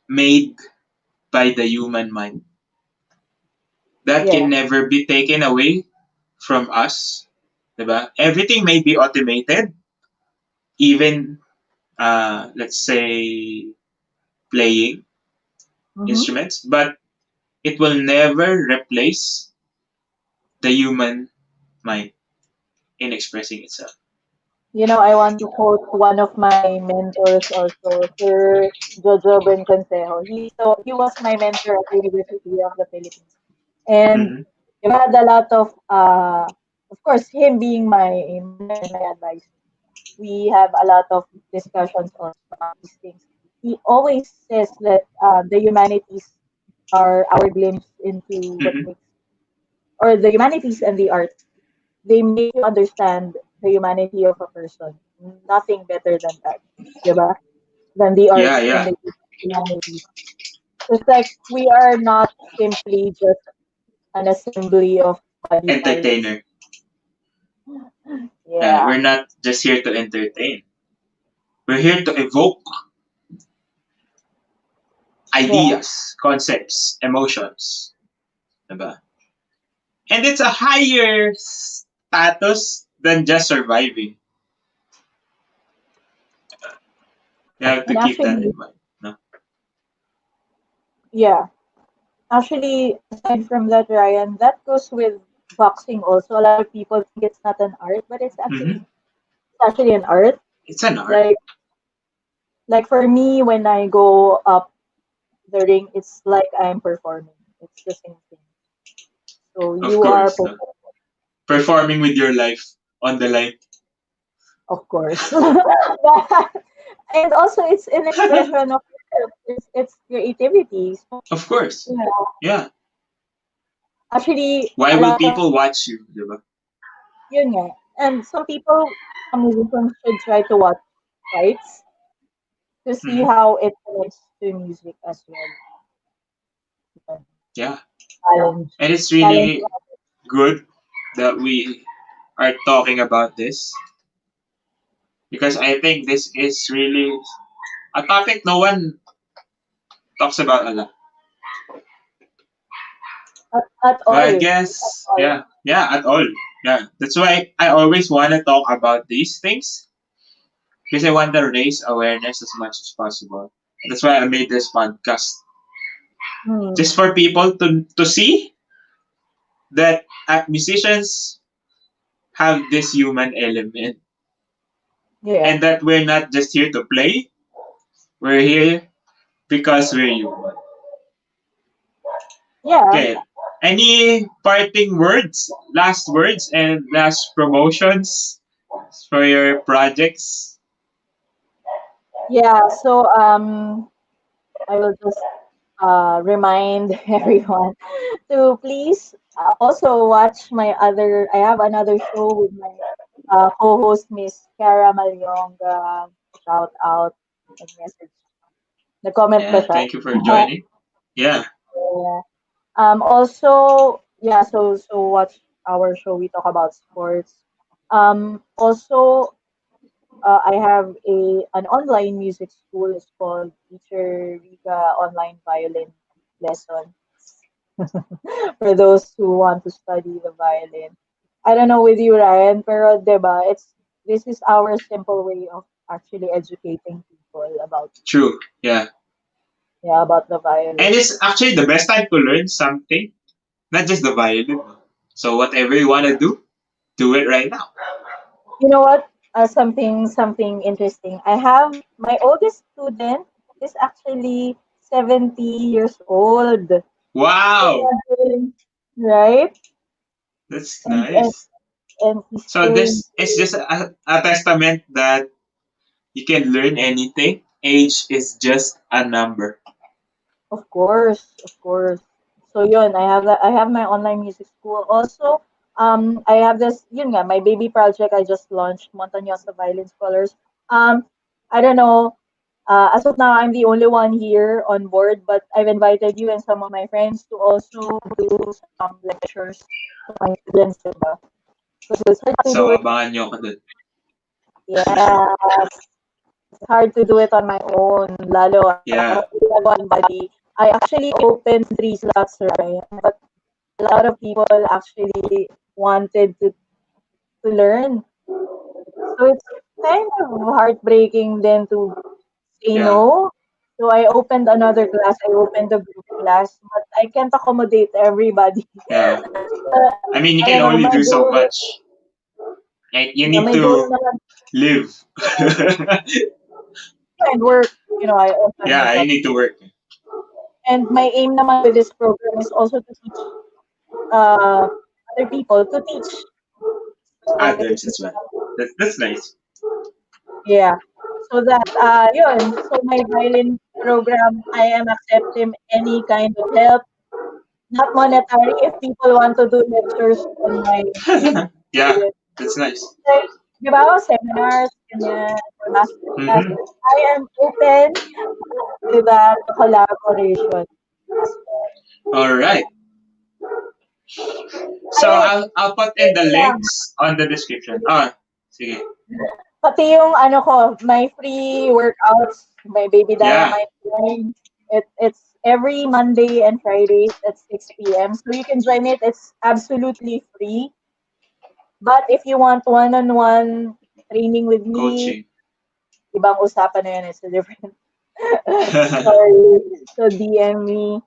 [SPEAKER 1] made by the human mind. That can
[SPEAKER 2] Yeah.
[SPEAKER 1] never be taken away from us. Diba? Everything may be automated, even let's say playing
[SPEAKER 2] Mm-hmm.
[SPEAKER 1] instruments, but it will never replace the human mind in expressing itself.
[SPEAKER 2] You know, I want to quote one of my mentors also, Sir Jojo Consejo. He was my mentor at the University of the Philippines. And
[SPEAKER 1] Hmm.
[SPEAKER 2] we had a lot of course, him being my mentor and my advisor. We have a lot of discussions also about these things. He always says that the humanities are our glimpse into what
[SPEAKER 1] Hmm.
[SPEAKER 2] makes, or the humanities and the arts, they make you understand the humanity of a person. Nothing better than that, diba? Than the
[SPEAKER 1] Yeah,
[SPEAKER 2] arts and
[SPEAKER 1] yeah.
[SPEAKER 2] the humanities. It's like we are not simply just an assembly of body parts.
[SPEAKER 1] Entertainer.
[SPEAKER 2] Yeah,
[SPEAKER 1] We're not just here to entertain. We're here to evoke
[SPEAKER 2] yeah.
[SPEAKER 1] ideas, concepts, emotions. Diba? And it's a higher status than just surviving. You have to
[SPEAKER 2] And
[SPEAKER 1] keep that
[SPEAKER 2] actually,
[SPEAKER 1] in mind. No?
[SPEAKER 2] yeah. Actually, aside from that, Ryan, that goes with boxing also. A lot of people think it's not an art, but
[SPEAKER 1] Hmm.
[SPEAKER 2] it's actually an art.
[SPEAKER 1] It's an art.
[SPEAKER 2] Like like for me, when I go up the ring, it's like I'm performing. It's the same thing. So
[SPEAKER 1] Of
[SPEAKER 2] you are
[SPEAKER 1] course. No?
[SPEAKER 2] performing,
[SPEAKER 1] Performing with your life on the line.
[SPEAKER 2] of course. And also, it's an expression of yourself. It's creativity. So,
[SPEAKER 1] Of course.
[SPEAKER 2] you know,
[SPEAKER 1] Yeah.
[SPEAKER 2] actually,
[SPEAKER 1] Why
[SPEAKER 2] a
[SPEAKER 1] will
[SPEAKER 2] lot of
[SPEAKER 1] people watch you? Diba?
[SPEAKER 2] yun nga. And some musicians should try to watch fights to see
[SPEAKER 1] Hmm.
[SPEAKER 2] how it connects to music as well. Yun.
[SPEAKER 1] Yeah.
[SPEAKER 2] Challenge.
[SPEAKER 1] And it's
[SPEAKER 2] Challenge.
[SPEAKER 1] really good that we are talking about this because I think this is really a topic no one talks about a lot.
[SPEAKER 2] At
[SPEAKER 1] But I
[SPEAKER 2] all.
[SPEAKER 1] guess, yeah, yeah, at all. Yeah. That's why I always want to talk about these things because I want to raise awareness as much as possible. That's why I made this podcast.
[SPEAKER 2] Hmm.
[SPEAKER 1] Just for people to see that musicians have this human element
[SPEAKER 2] Yeah.
[SPEAKER 1] and that we're not just here to play, we're here because we're human.
[SPEAKER 2] Yeah.
[SPEAKER 1] Okay. Any parting words, last words, and last promotions for your projects?
[SPEAKER 2] Yeah. So I will just remind everyone to please also watch my other. I have another show with my co-host Miss Cara Malyonga. Shout out and message. Nag-comment ba
[SPEAKER 1] Yeah,
[SPEAKER 2] siya?
[SPEAKER 1] thank you for joining. Yeah,
[SPEAKER 2] Yeah. Also, yeah. So watch our show. We talk about sports. Also, I have an online music school. It's called Teacher Rica Online Violin Lesson for those who want to study the violin. I don't know with you, Ryan, pero 'di ba, this is our simple way of actually educating people about
[SPEAKER 1] true. Yeah.
[SPEAKER 2] yeah about the
[SPEAKER 1] And
[SPEAKER 2] violin.
[SPEAKER 1] it's actually the best time to learn something, not just the violin. So whatever you want to do it right now.
[SPEAKER 2] You know what? Something interesting. I have my oldest student is actually 70 years old.
[SPEAKER 1] Wow,
[SPEAKER 2] Imagine, right?
[SPEAKER 1] that's
[SPEAKER 2] And and,
[SPEAKER 1] nice.
[SPEAKER 2] and he's
[SPEAKER 1] So
[SPEAKER 2] playing.
[SPEAKER 1] this is just a testament that you can learn anything. Age is just a number.
[SPEAKER 2] Of course, of course. So yun, I have my online music school. Also, I have this, yun nga, my baby project I just launched, Montañosa Violin Scholars. I don't know, as of now, I'm the only one here on board, but I've invited you and some of my friends to also do some lectures to my students, diba? Because it's hard to
[SPEAKER 1] So
[SPEAKER 2] do it.
[SPEAKER 1] abangan nyo ako dun.
[SPEAKER 2] Yeah, it's hard to do it on my own, lalo
[SPEAKER 1] Yeah,
[SPEAKER 2] I don't have anybody. I actually opened 3 slots, right? But a lot of people actually wanted to learn. So it's kind of heartbreaking then to say
[SPEAKER 1] yeah,
[SPEAKER 2] no. So I opened another class. I opened a group class, but I can't accommodate everybody.
[SPEAKER 1] yeah. I mean, you
[SPEAKER 2] I
[SPEAKER 1] can
[SPEAKER 2] don't know.
[SPEAKER 1] only
[SPEAKER 2] My
[SPEAKER 1] do so
[SPEAKER 2] goal,
[SPEAKER 1] much. Right? You
[SPEAKER 2] yeah,
[SPEAKER 1] need
[SPEAKER 2] my goal
[SPEAKER 1] to
[SPEAKER 2] naman
[SPEAKER 1] live.
[SPEAKER 2] and work. You know, I also have my
[SPEAKER 1] Yeah, you
[SPEAKER 2] job.
[SPEAKER 1] need to work.
[SPEAKER 2] And my aim naman with this program is also to teach uh, other people to teach. So
[SPEAKER 1] Others as well. That's nice.
[SPEAKER 2] yeah. So that yun. So my violin program, I am accepting any kind of help, not monetary. If people want to do lectures on my
[SPEAKER 1] Yeah,
[SPEAKER 2] violin,
[SPEAKER 1] that's nice.
[SPEAKER 2] like, di ba, seminars, ganyan, or master
[SPEAKER 1] Mm-hmm.
[SPEAKER 2] classes, I am open to that collaboration as well.
[SPEAKER 1] All right. So
[SPEAKER 2] Ay,
[SPEAKER 1] I'll put in
[SPEAKER 2] wait
[SPEAKER 1] the
[SPEAKER 2] lang.
[SPEAKER 1] links on the description. Ah, sige.
[SPEAKER 2] Pati yung ano ko, my free workouts, my baby
[SPEAKER 1] Yeah.
[SPEAKER 2] dynamite line, it's every Monday and Fridays at 6 p.m. So you can join it. It's absolutely free. But if you want one-on-one training with me,
[SPEAKER 1] Coaching.
[SPEAKER 2] ibang usapan na yun. It's a different story. So DM me.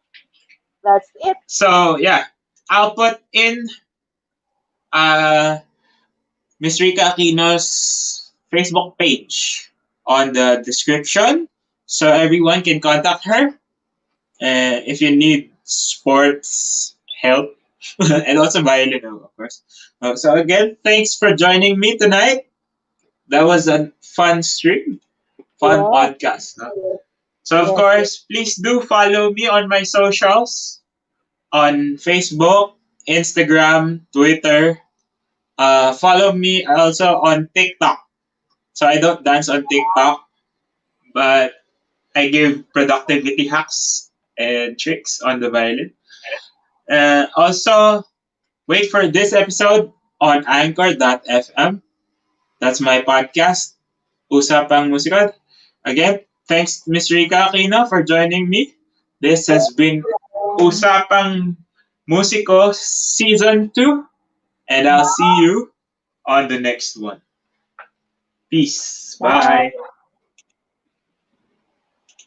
[SPEAKER 2] That's it.
[SPEAKER 1] So yeah, I'll put in uh Miss Rica Aquino's Facebook page on the description so everyone can contact her if you need sports help and also violin, of course. So again, thanks for joining me tonight. That was a fun stream, fun
[SPEAKER 2] Yeah.
[SPEAKER 1] podcast. No? So of
[SPEAKER 2] Yes.
[SPEAKER 1] course, please do follow me on my socials on Facebook, Instagram, Twitter. Follow me also on TikTok. So I don't dance on TikTok, but I give productivity hacks and tricks on the violin. Also, wait for this episode on Anchor.fm. That's my podcast, Usapang Musiko. Again, thanks Miss Rica Aquino for joining me. This has been Usapang Musiko Season 2, and I'll see you on the next one. Peace.
[SPEAKER 2] Bye.
[SPEAKER 1] Bye.